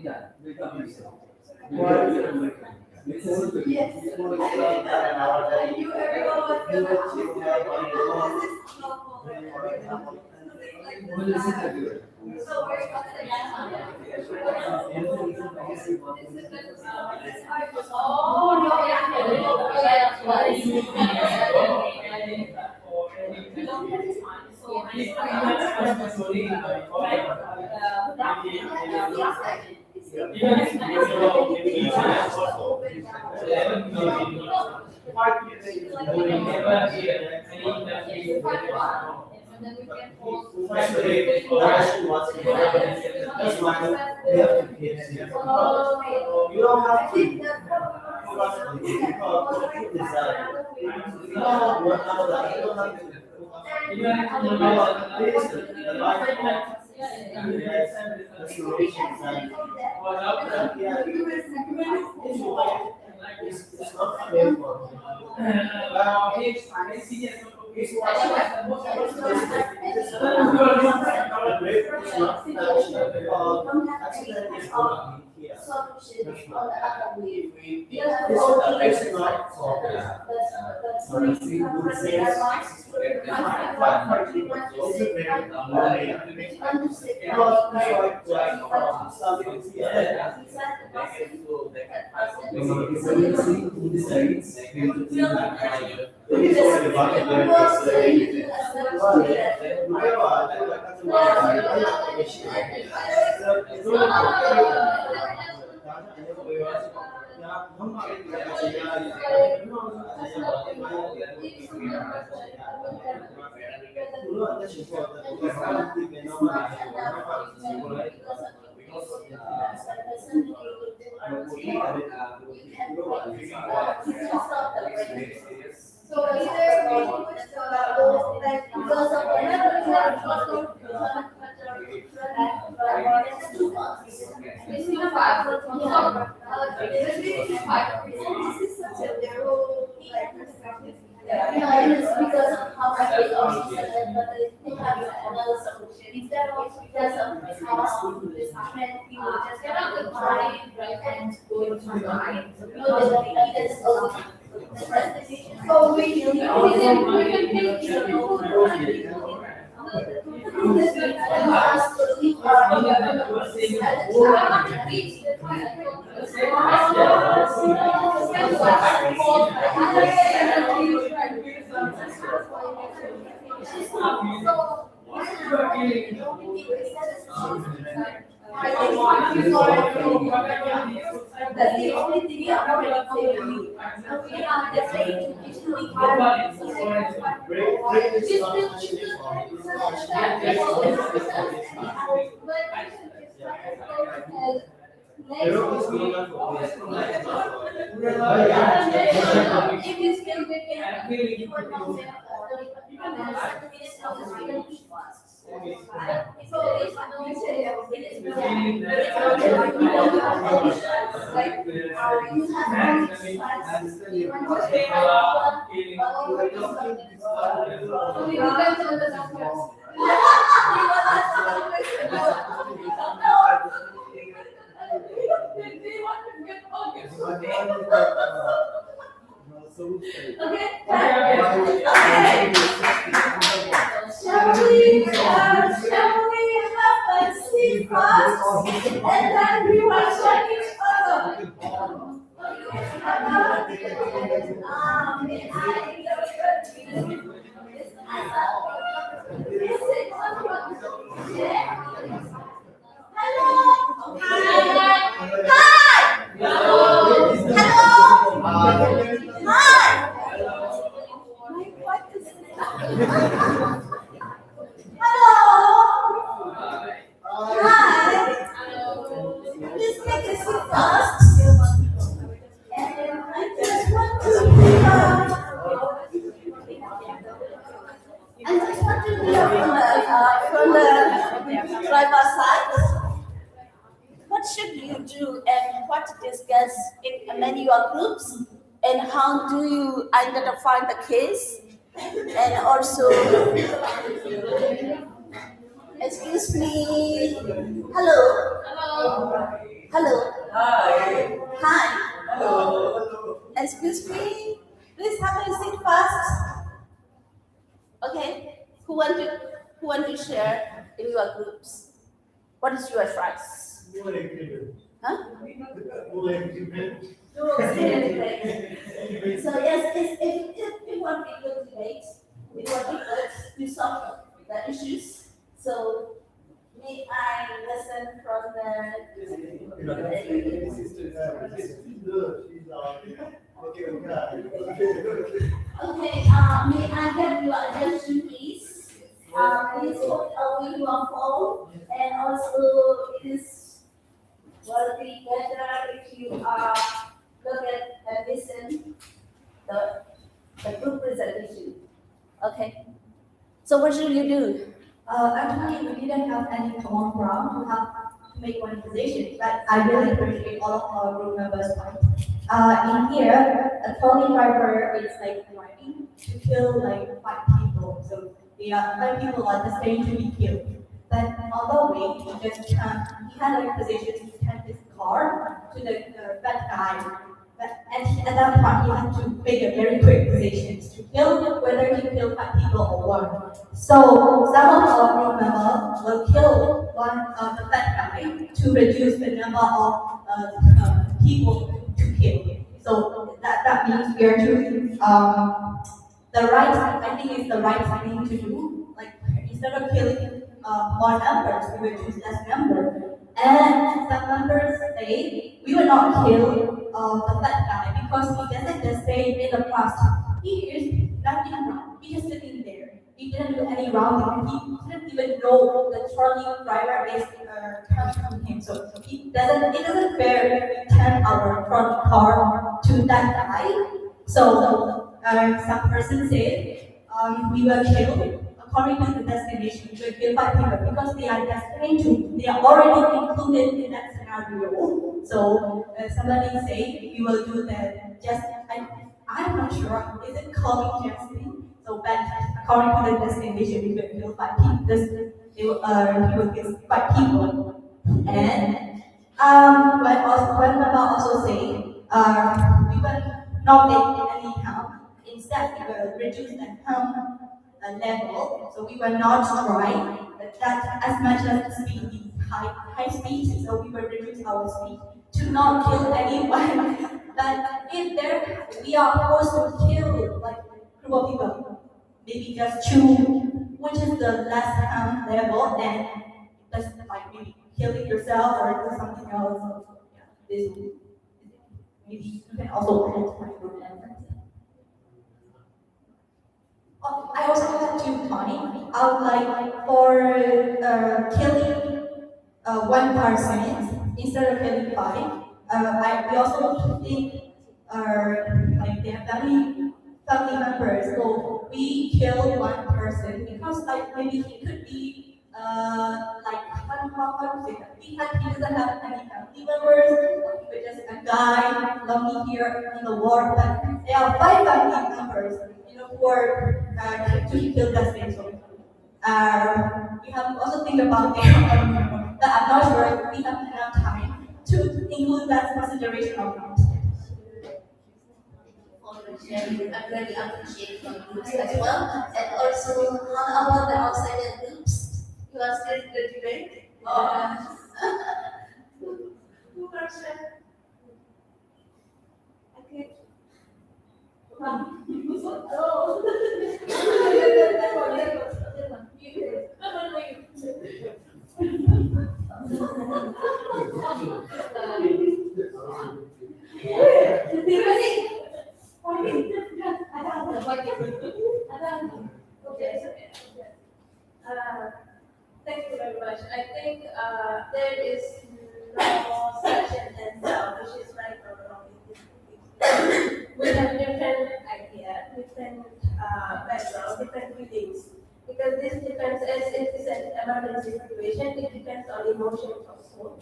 Yeah, So either because of this is such a narrow perspective. It's because of how I feel also but they have another solution. Instead of because of how this happened, people just cannot define and go to mind. So people just think it's over. So we can take it That's the only thing I'm going to say. We have the same Shall we have a seat first and then we will check each other? Hello. Hi. Hello. Hi. What is Hello. Hi. Please take a seat first. And I just want to hear from the driver side. What should you do and what to discuss in manual groups? And how do you identify the case? And also, excuse me. Hello. Hello. Hi. Excuse me. Please have a seat first. Okay. Who want to share in your groups? What is your advice? Huh? So yes, if we want to go debate, we want to solve the issues. So may I listen from Okay, may I have your attention, please? Please hold away your phone, and also it is will be better if you look at and listen the group presentation. Okay. So what should you do? Actually, we didn't have any common ground to make one decision, but I really appreciate all of our group members' points. In here, a trolley driver is like driving to kill like 5 people. So there are 5 people on the stage to be killed. But on the way, he had like position to hand his car to the bad guy. But at that point, he had to make a very quick decision to kill whether he killed 5 people or 1. So some of our group members will kill the bad guy to reduce the number of people to kill. So that means we are choosing the right. I think it's the right thing to do. Like instead of killing more numbers, we will choose less number. And some members say we will not kill the fat guy because he doesn't just stay in the past. He is nothing wrong. He just sitting there. He didn't do any rounding. He didn't even know the trolley driver is coming from him. So it doesn't fair if we turn our trolley car to that guy. So some person said we will kill according to the destination. We will kill 5 people because they are destined to. They are already included in that scenario. So somebody say we will do that. Just I'm not sure. Is it called justing? So, but according to the destination, we will kill 5 people. He will kill 5 people. And when Baba also say, we will not make any harm. Instead, we will reduce the harm level. So we will not try that as much as the speed is high speed. So we will reduce our speed to not kill anyone. But if we are forced to kill like group of people, maybe just choose which is the less harm level, then just like maybe killing yourself or do something else. So, yeah, this maybe you can also identify your efforts. I also have two points. I would like for killing one person instead of killing 5. We also think like their family members. So we kill one person because like maybe he could be like how to say that he doesn't have any family members. Or he was just a guy lonely here in the world. But there are 5 family members, who are to kill that thing. So we have to also think about their own, but I'm not sure if we have enough time to include that consideration or not. I really appreciate your groups as well. And also, how about the outside groups? You are still graduate? Who first? Okay. Thank you very much. I think there is no such an answer which is right or wrong in this. We have different ideas, different background, different feelings. Because this depends, as it is an emergency situation, it depends on emotions also.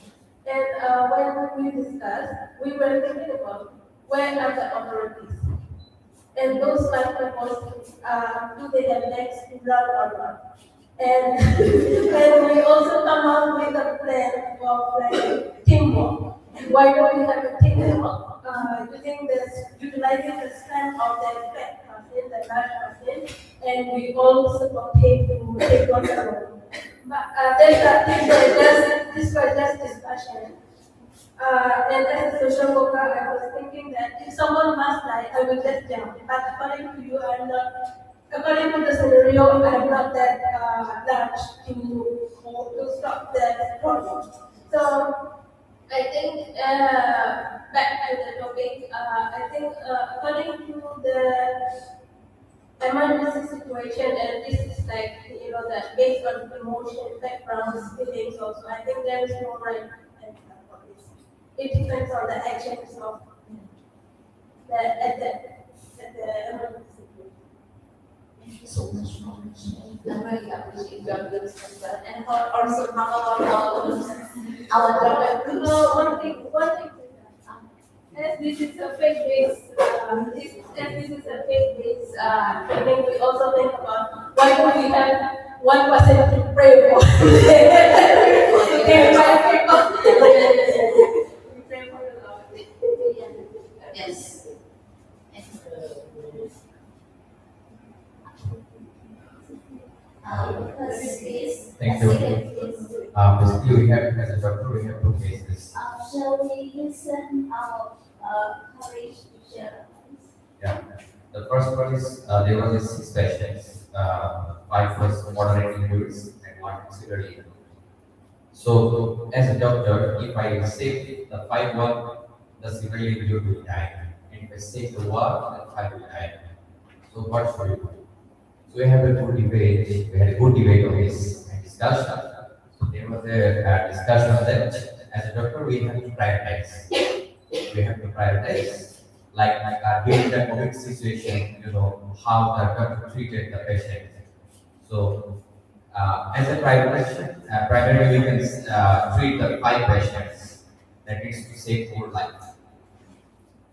And when we discussed, we were thinking about where are the authorities? And those 5 people, do they have legs to run or not? And and we also come up with a plan of like teamwork. And why don't we have a teamwork? Utilizing the strength of the fat person, the large person, and we all pay to take control. But this was just discussion. And as a social worker, I was thinking that if someone must die, I will just jump. But according to you, I'm not. According to the scenario, I'm not that large to stop that problem. So I think back to the topic. I think according to the emergency situation, and this is like that based on emotion, backgrounds, feelings. Also, I think there is no right answer for this. It depends on the actions of the emergency. Thank you so much for sharing. I really appreciate your groups as well. And also, how about our groups, our daughter groups? One thing. As this is a faith-based, training, we also think about why do we have one person to pray for? Okay, why we pray for the Lord. Yes. Thank you. Basically, we have, as a doctor, we have 2 cases. Shall we listen our courage to share? Yeah. The first one is there was 6 patients. 5 was moderate injuries and 1 severely injured. So as a doctor, if I say the 5-1, the civilian will die. And if I say the war, the 5 will die. So what should we do? So we have a good debate. We had a good debate on this and discussion. So there was a discussion that as a doctor we have to prioritize. We have to prioritize. Like during the COVID situation, how the doctor treated the patient. So as a primarily we can treat the 5 patients that needs to save whole life.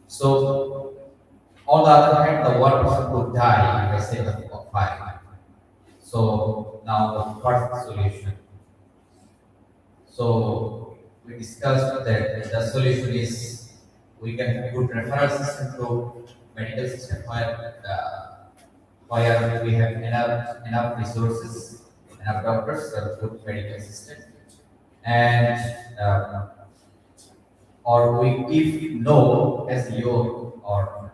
So on the other hand, the 1 person could die if I save the 5. So now what's the solution? So we discussed that the solution is we can put referral system to medical system where we have enough resources, enough doctors, good medical system, and or we if no as you or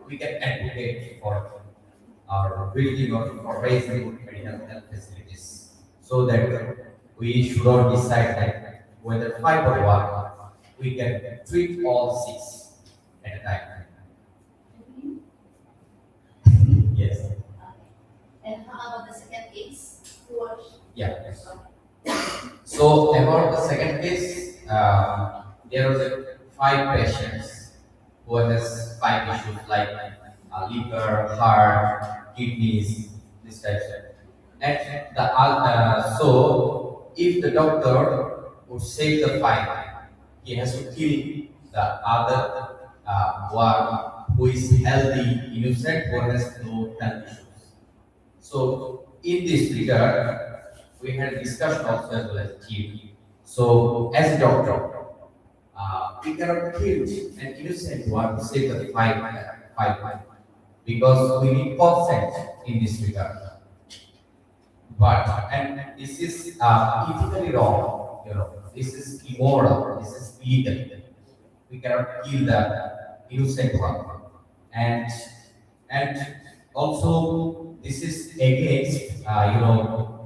we can advocate for our building or for raising good medical health facilities so that we should not decide that whether 5 or 1 we can treat all 6 at a time. Yes. And how about the second case? Who was? Yeah. So about the second case, there was 5 patients who has 5 issues like liver, heart, kidneys, this type of. And so if the doctor would save the 5, he has to kill the other one who is healthy, innocent, who has no health issues. So in this regard, we had a discussion also as well as chief. So as a doctor, we cannot kill an innocent one to save the 5 because we need consent in this regard. But and this is ethically wrong, this is immoral, this is illegal. We cannot kill the innocent one. And also this is against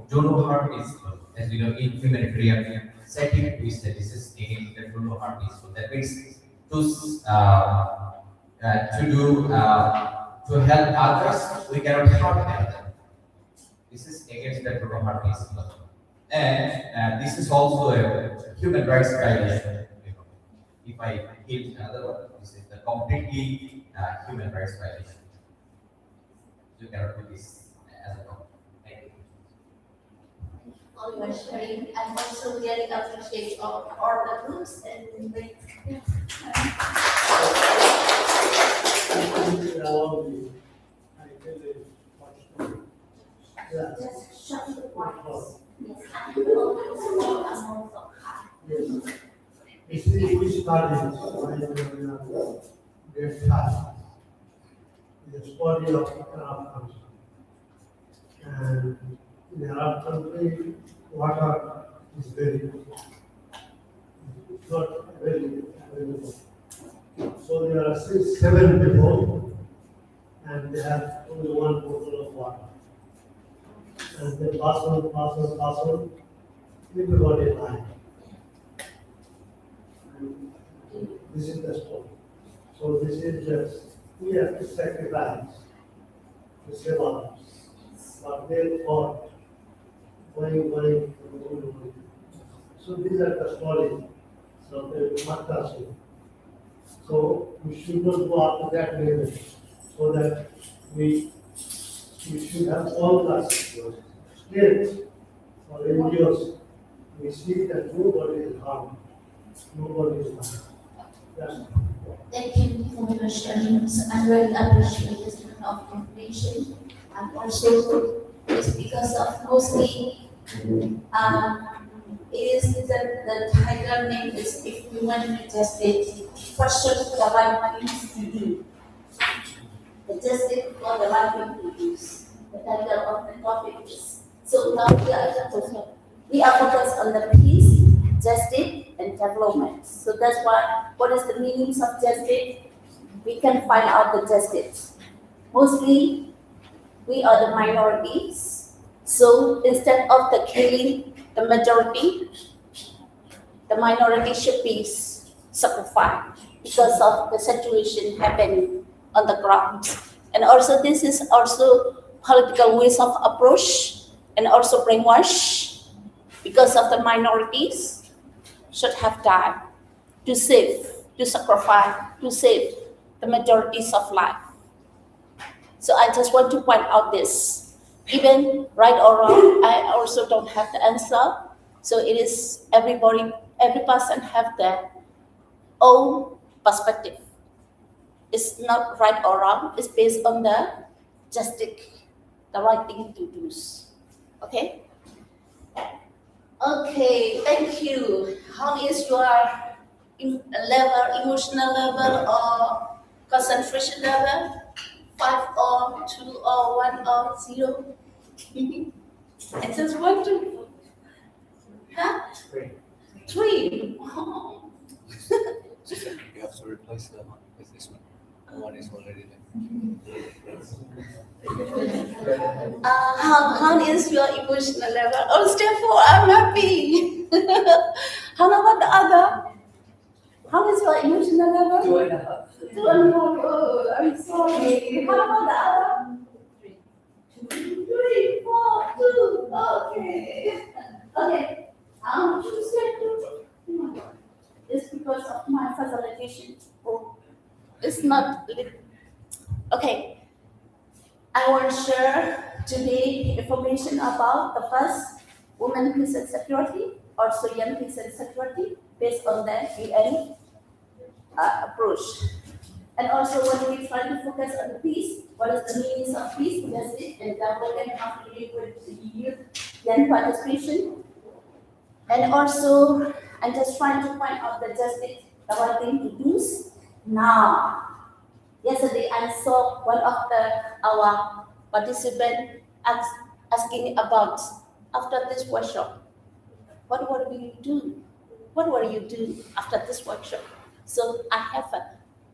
do no harm principle. As we know in humanitarian setting, we say this is against the do no harm principle. That means to help others, we cannot harm them. This is against the do no harm principle. And this is also a human rights violation. If I kill another one, this is the completely human rights violation. You cannot do this as a problem. Thank you. All you are sharing. I'm also really appreciate all the groups and the just shut the voice. Yes, I will also Yes. You see, we started when we start the story of Arab country. And in Arab country, water is very, it's not very available. So there are 7 people, and they have only 1 bottle of water. And they pass on, everybody died. And this is the story. So this is just, we have to sacrifice to save others. But they thought, why. So these are the stories. So they marked us. So we should not go after that level, so that we should have all the states or NGOs. We see that nobody is harmed. Nobody is harmed. That's Thank you for your sharing. I really appreciate this kind of information. And also, it's because of mostly, it is the title name is if women justice, question the right things to do. The justice for the right thing to use. The title of the topic is. So now we are focused on the peace, justice, and development. So that's what is the meanings of justice? We can find out the justice. Mostly, we are the minorities. So instead of the killing the majority, the minority should be sacrificed because of the situation happening on the ground. And also this is also political ways of approach and also brainwash because of the minorities should have died to save, to sacrifice, to save the majorities of life. So I just want to point out this. Even right or wrong, I also don't have the answer. So it is every person have their own perspective. It's not right or wrong, it's based on the justice, the right thing to do. Okay? Okay, thank you. How is your level, emotional level or concentration level? 5 or 2 or 1 or 0? I just want to. Huh? 3. Oh. You have to replace the one with this one. The one is already there. How is your emotional level? Oh, step 4, I'm happy. How about the other? How is your emotional level? 2.5. 2.5. Oh, I'm sorry. How about the other? 3, 4, 2. Okay. Okay. It's because of my facilitation. Oh, it's not. Okay. I will share today information about the first women peace and security, also young peace and security, based on the UN approach. And also when we try to focus on the peace, what is the meaning of peace, justice, and development of the youth, young participation. And also, I'm just trying to point out the justice, the right thing to do now. Yesterday, I saw one of our participants asking about, after this workshop, what will you do? What will you do after this workshop? So I have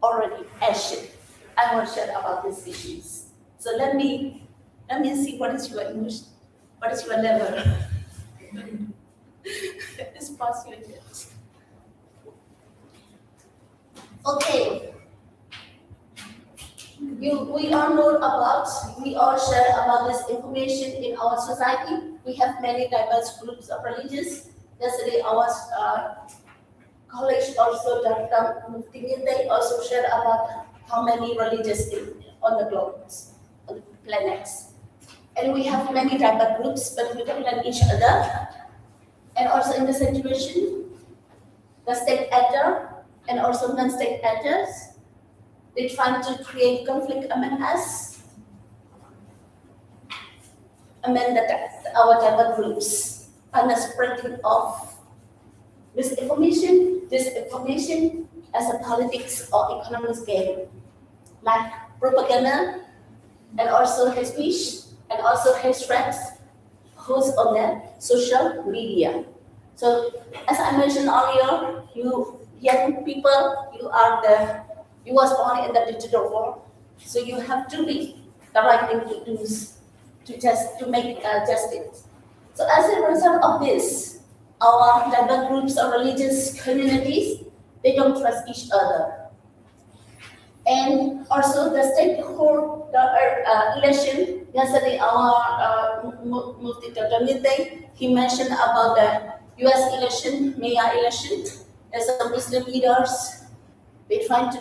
already answered. I will share about these issues. So let me see what is your emotion, what is your level. It's possible. Okay. We all share about this information in our society. We have many diverse groups of religions. Yesterday, our college also, Dr. Myittar also shared about how many religions on the globe, on the planets. And we have many diverse groups, but we don't learn each other. And also in the situation, the state actor and also non-state actors, they try to create conflict among us, among our diverse groups, and the spreading of misinformation, disinformation as a politics or economics game, like propaganda, and also hate speech, and also hate threats, who's on the social media. So, as I mentioned earlier, you young people, you was born in the digital world, so you have to be the right thing to do to make justice. So as a result of this, our diverse groups of religious communities, they don't trust each other. And also the state hold the election. Yesterday, our Mufti Dr. Myittar, he mentioned about the U.S. election, Mayor election. As some Muslim leaders, they try to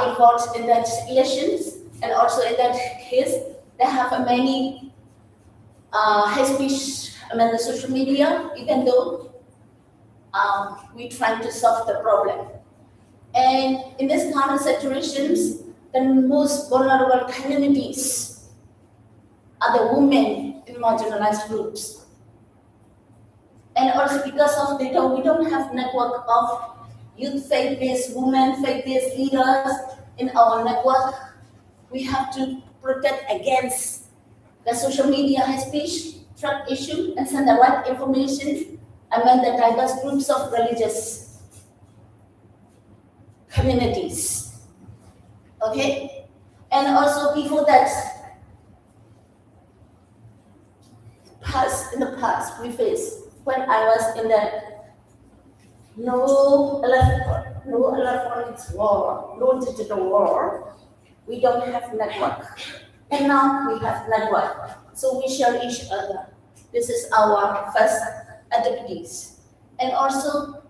involved in that elections, and also in that case, they have many hate speech among the social media, even though we try to solve the problem. And in this kind of situations, the most vulnerable communities are the women in marginalized groups. And also because of we don't have network of youth faith-based women, faith-based leaders in our network, we have to protect against the social media hate speech, drug issue, and send the right information among the diverse groups of religious communities. Okay? And also before that, in the past we faced when I was in the no electronics war, no digital war. We don't have network. And now we have network. So we share each other. This is our first activities. And also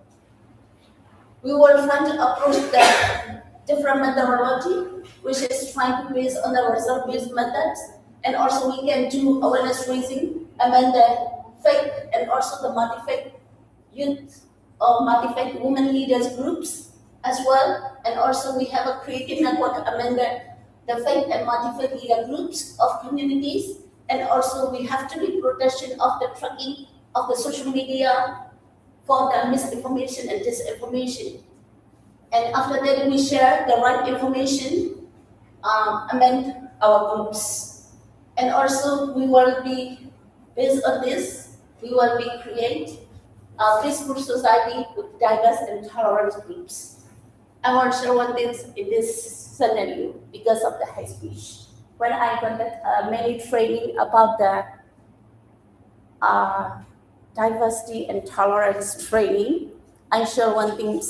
we will try to approach the different methodology, which is trying to base on our research-based methods. And also we can do awareness raising among the faith and also the multi-faith youth or multi-faith women leaders groups as well. And also we have a creative network among the faith and multi-faith leader groups of communities. And also we have to be protection of the tracking of the social media for the misinformation and disinformation. And after that, we share the right information among our groups. And also, we will be, based on this, we will be create a peaceful society with diverse and tolerant groups. I want to share one thing in this scenario because of the hate speech. When I conduct many training about the diversity and tolerance training, I share one thing.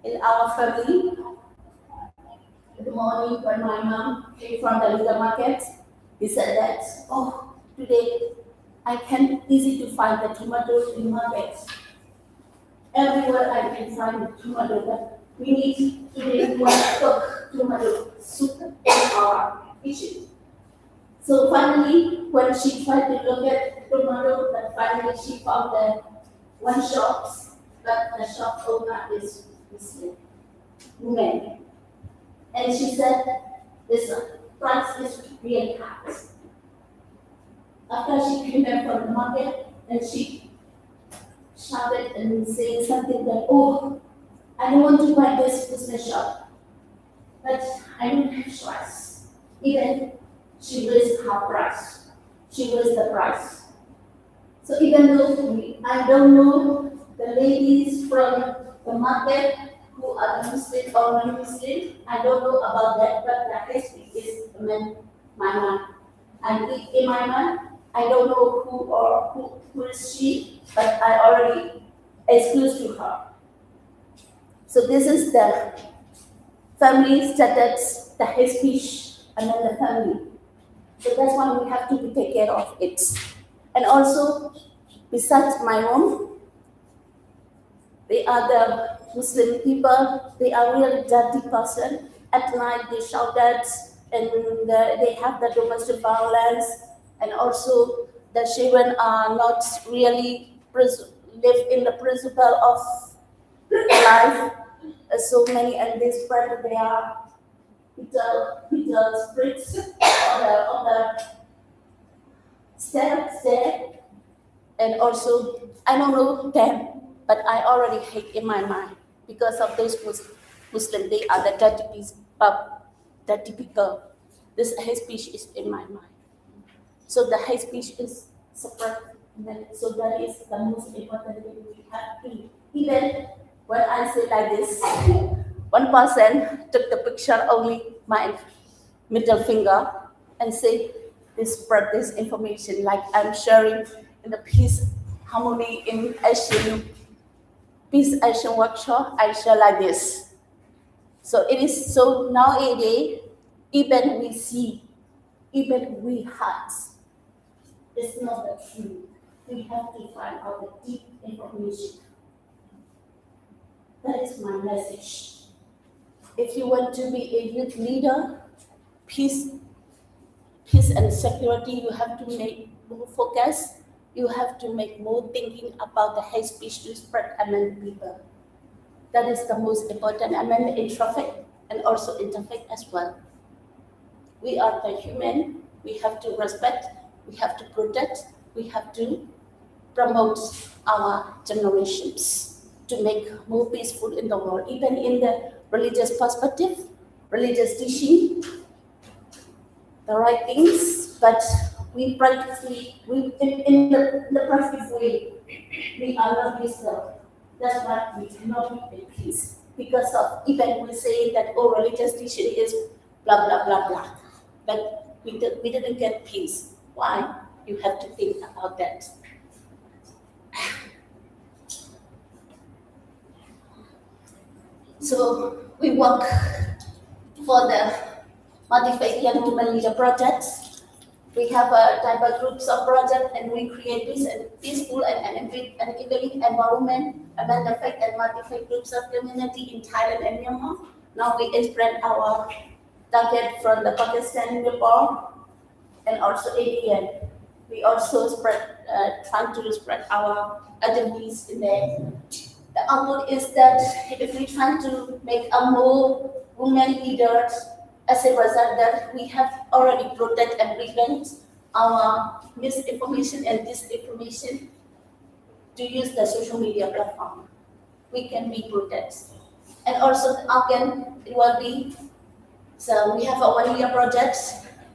In our family, in the morning when my mom came from the legal market, he said that, oh, today I can easy to find the tomatoes in market. Everywhere I can find the tomato, but we need today to cook tomato soup in our kitchen. So finally, when she tried to look at tomato, but finally she found the one shop, but the shop owner is Muslim woman. And she said, this price is really high. After she came back from the market, and she shouted and saying something like, oh, I don't want to buy this business shop, but I don't have choice. Even she raised her price. She raised the price. So even though I don't know the ladies from the market who are Muslim or non-Muslim, I don't know about that, but the hate speech is my mind. And in my mind, I don't know who is she, but I already exclude to her. So this is the family status, the hate speech among the family. So that's why we have to take care of it. And also, besides my mom, they are the Muslim people, they are really dirty person. At night they shout that, and they have the domestic violence, and also the children are not really live in the principle of life. So many, and they spread their little spirits on the step, and also I don't know them. But I already hate in my mind because of those Muslims. They are the dirty people. This hate speech is in my mind. So the hate speech is separate. So that is the most important thing we have to. Even when I say like this, one person took the picture only my middle finger and said, spread this information like I'm sharing in the peace harmony in Asian Peace Action Workshop, I share like this. So it is so nowadays, even we see, even we heart, it's not the truth. We have to find out the deep information. That is my message. If you want to be a youth leader, peace and security, you have to make more focus. You have to make more thinking about the hate speech to spread among people. That is the most important among interfaith and also interfaith as well. We are the human. We have to respect. We have to protect. We have to promote our generations to make more peaceful in the world, even in the religious perspective, religious teaching, the right things, but we practically, in the practice way, we are not wisdom. That's why we cannot be in peace. Because of even we say that religious teaching is blah blah blah blah, but we didn't get peace. Why? You have to think about that. So we work for the Multi-Faith Young Women Leader Project. We have a type of groups of projects, and we create peaceful and enabling environment among the faith and multi-faith groups of community in Thailand and Myanmar. Now we expand our target from the Pakistan, Nepal, and also ADN. We also trying to spread our activities in there. The output is that if we try to make a more women leaders, as a result that we have already protected and prevent our misinformation and disinformation to use the social media platform. We can be protected. And also again, it will be, so we have a 1 year project,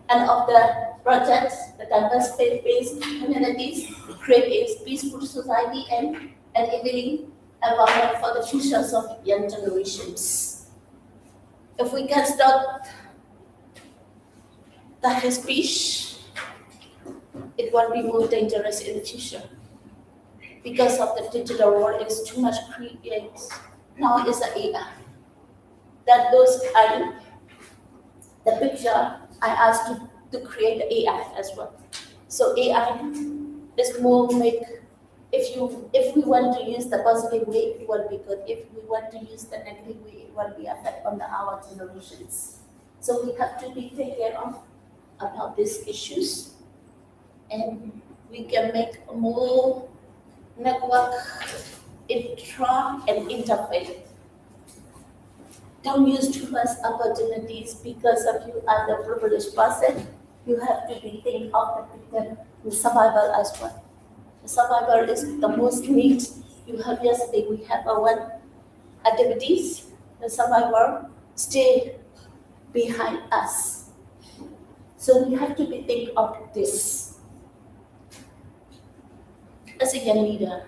and of the project, the diverse faith-based communities create a peaceful society and enabling environment for the futures of young generations. If we can stop the hate speech, it will be more dangerous in the future because of the digital world is too much create. Now it's an AI. That those are the picture I asked to create the AI as well. So AI is more make, if we want to use the positive way, it will be good. If we want to use the negative way, it will be affect on our generations. So we have to be take care of about these issues, and we can make a more network intra and interfaith. Don't use too much opportunities because of you are the privileged person. You have to be think of the victim in survival as well. The survival is the most need. You have yesterday we have our one activities. The survivor stay behind us. So we have to be think of this as a young leader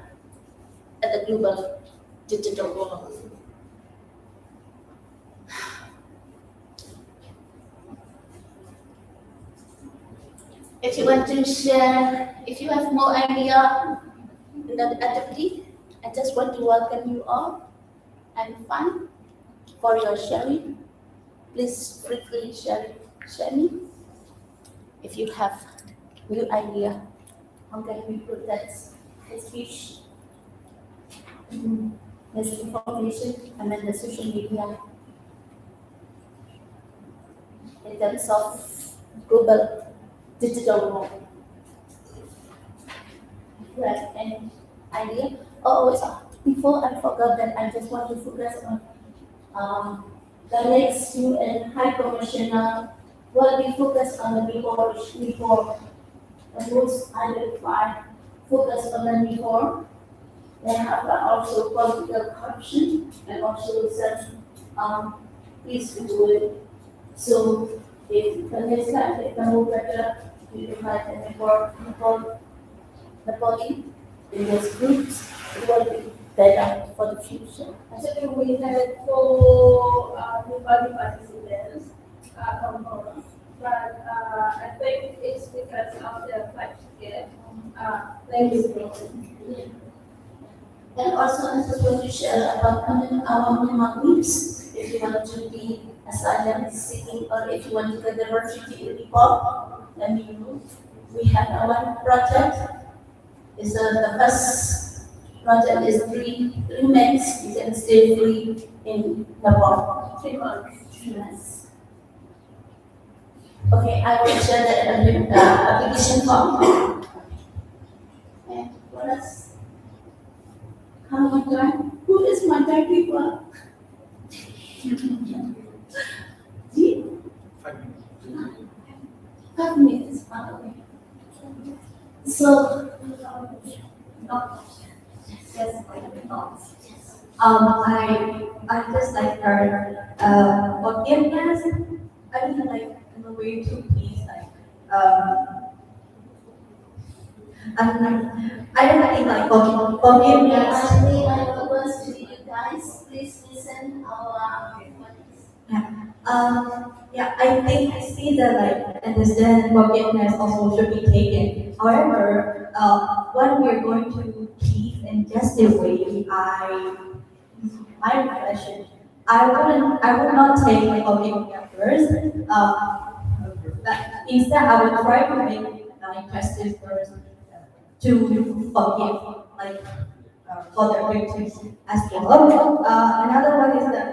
at the global digital world. If you want to share, if you have more idea in the activity, I just want to welcome you all and fun for your sharing. Please freely share me. If you have new idea, how can we protect hate speech, misinformation, and then the social media in terms of global digital world? Right, any idea? Before I forgot that, I just want to focus on the next UN High Commissioner will be focused on the reform. The most identified focus on the reform. They have also political corruption and also some peaceful. So if the next time they can move better, we provide the reform the body in those groups, it will be better for the future. Actually, we had 4 new body participants from home, but I think it's because of the flight ticket. Thank you. And also, I just want to share about our Myanmar groups. If you want to be asylum seeking or if you want to get the refugee report, let me know. We have our project. It's the first project is 3 months. You can stay free in Nepal. 3 months. 3 months. Okay, I will share the application form. And what else? How much time? Who is my time people? 5 minutes. Okay. So, I just like heard forgiveness. I mean, like in a way to please, like I don't think like forgiveness. I propose to you guys, please listen our Yeah, I think I see that like understand forgiveness also should be taken. However, when we're going to peace and justice way, my question I would not take forgiving at first. But instead, I would try to make justice first to forgive, like for the victims as well. Another one is that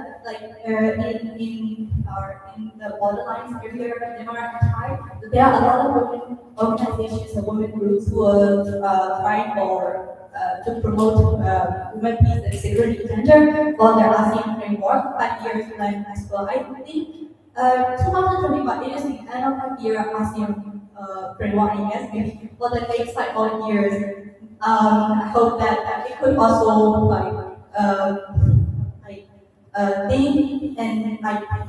in the borderlines area, there are a lot of women organizations and women groups who are trying to promote women peace and security gender for their ASEAN framework 5 years plan as well. I think 2025 it is the end of 5 year ASEAN framework, I guess, maybe for the next 5 years. I hope that it could also think and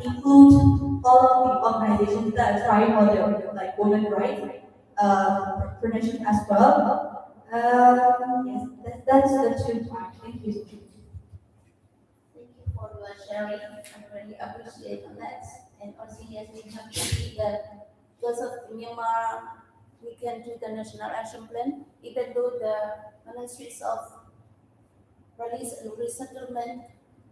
include all of the organizations that are trying for their women rights protection as well. Yes, that's the two parts. Thank you. Thank you for your sharing. I really appreciate that. And also, yes, we have to see that because of Myanmar, we can do the national action plan, even though the ministries of release and resettlement,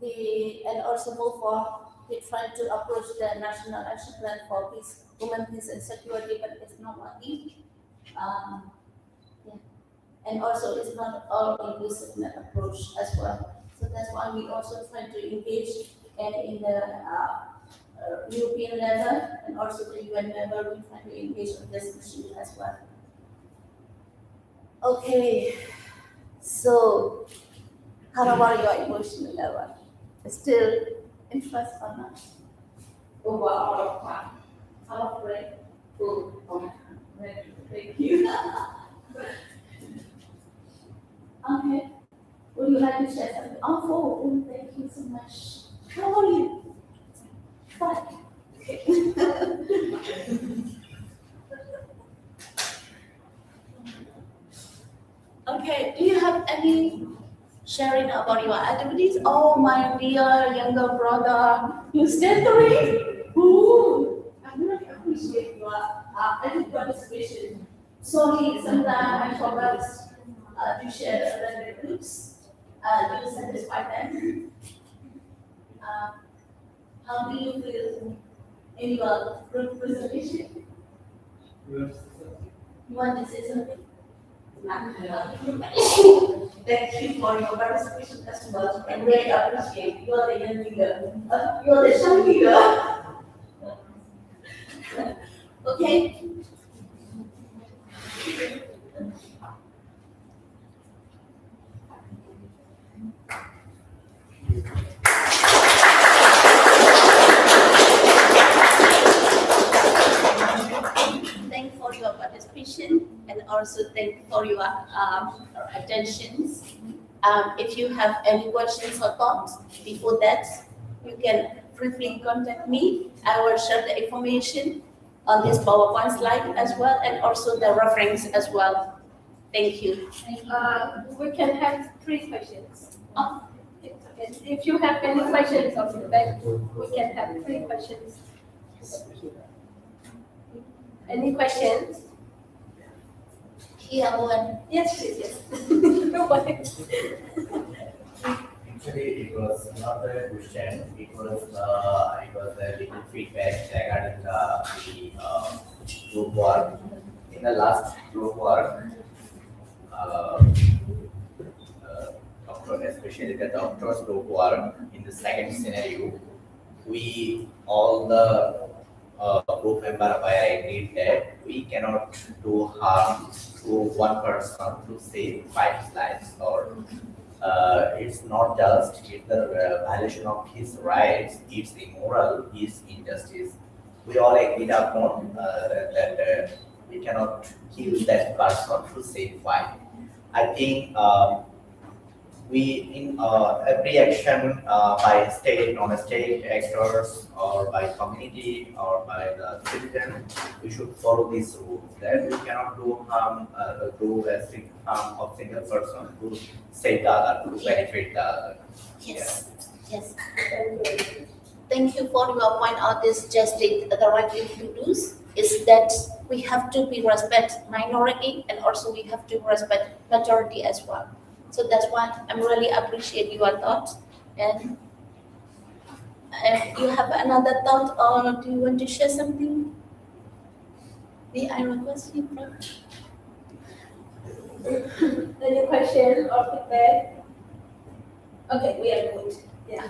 and also move for they try to approach the national action plan for peace, women peace and security, but it's not working. Yeah. And also it's not all inclusive approach as well. So that's why we also try to engage and in the European level and also the UN level, we try to engage on this issue as well. Okay, so how about your emotional level? Still interest or not? Oh wow, out of fun. Out of break. Oh, thank you. Okay. Would you like to share something? Oh, thank you so much. How are you? Fine. Okay. Okay, do you have any sharing about your activities? Oh, my dear younger brother, you still three? Ooh, I really appreciate your active participation. Sorry, sometimes I forgot to share the groups. You satisfy them. How do you feel in your group presentation? You want to say something? Thank you for your participation as well. I really appreciate you are the young leader. You are the young leader. Okay. Thank you for your participation and also thank you for your attentions. If you have any questions or thoughts before that, you can briefly contact me. I will share the information on this PowerPoint slide as well and also the reference as well. Thank you. We can have 3 questions. Oh, it's okay. If you have any questions or feedback, we can have 3 questions. Any questions? Here one. Yes, please. Yes. No Actually, it was not a question. It was a little feedback regarding the group work. In the last group work, doctor, especially the doctor's group work, in the second scenario, we all the group member were agreed that we cannot do harm to one person to save 5 lives, or it's not just it's the violation of his rights, it's immoral, it's injustice. We all agreed upon that we cannot kill that person to save 5. I think we in every action by state, non-state actors, or by community, or by the citizen, we should follow these rules. That we cannot do harm, do a harm of single person to save the other, to benefit the other. Yes. Yes. Thank you for your point out. This justice, the right thing to do is that we have to be respect minority and also we have to respect majority as well. So that's why I'm really appreciate your thoughts and you have another thought or do you want to share something? I request you, bro. Any question or feedback? Okay, we are good. Yeah.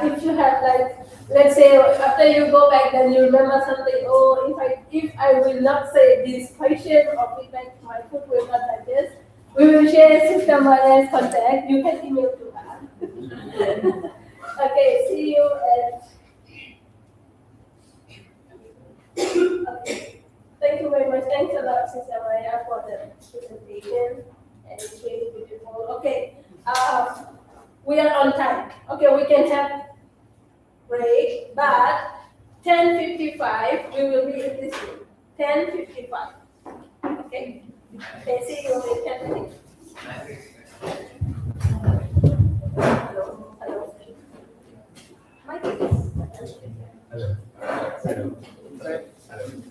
If you have like, let's say after you go back, then you remember something. Oh, if I will not say this question or feedback, my food will not digest. We will share system violence contact. You can email to her. Okay. See you at. Okay. Thank you very much. Thanks a lot, Sister Maya, for the presentation. And it's really beautiful. Okay. We are on time. Okay, we can have break, but 10:55 we will be in this room. 10:55. Okay. Okay, see you in 10 minutes. Hello. Hello. Mike, Hello.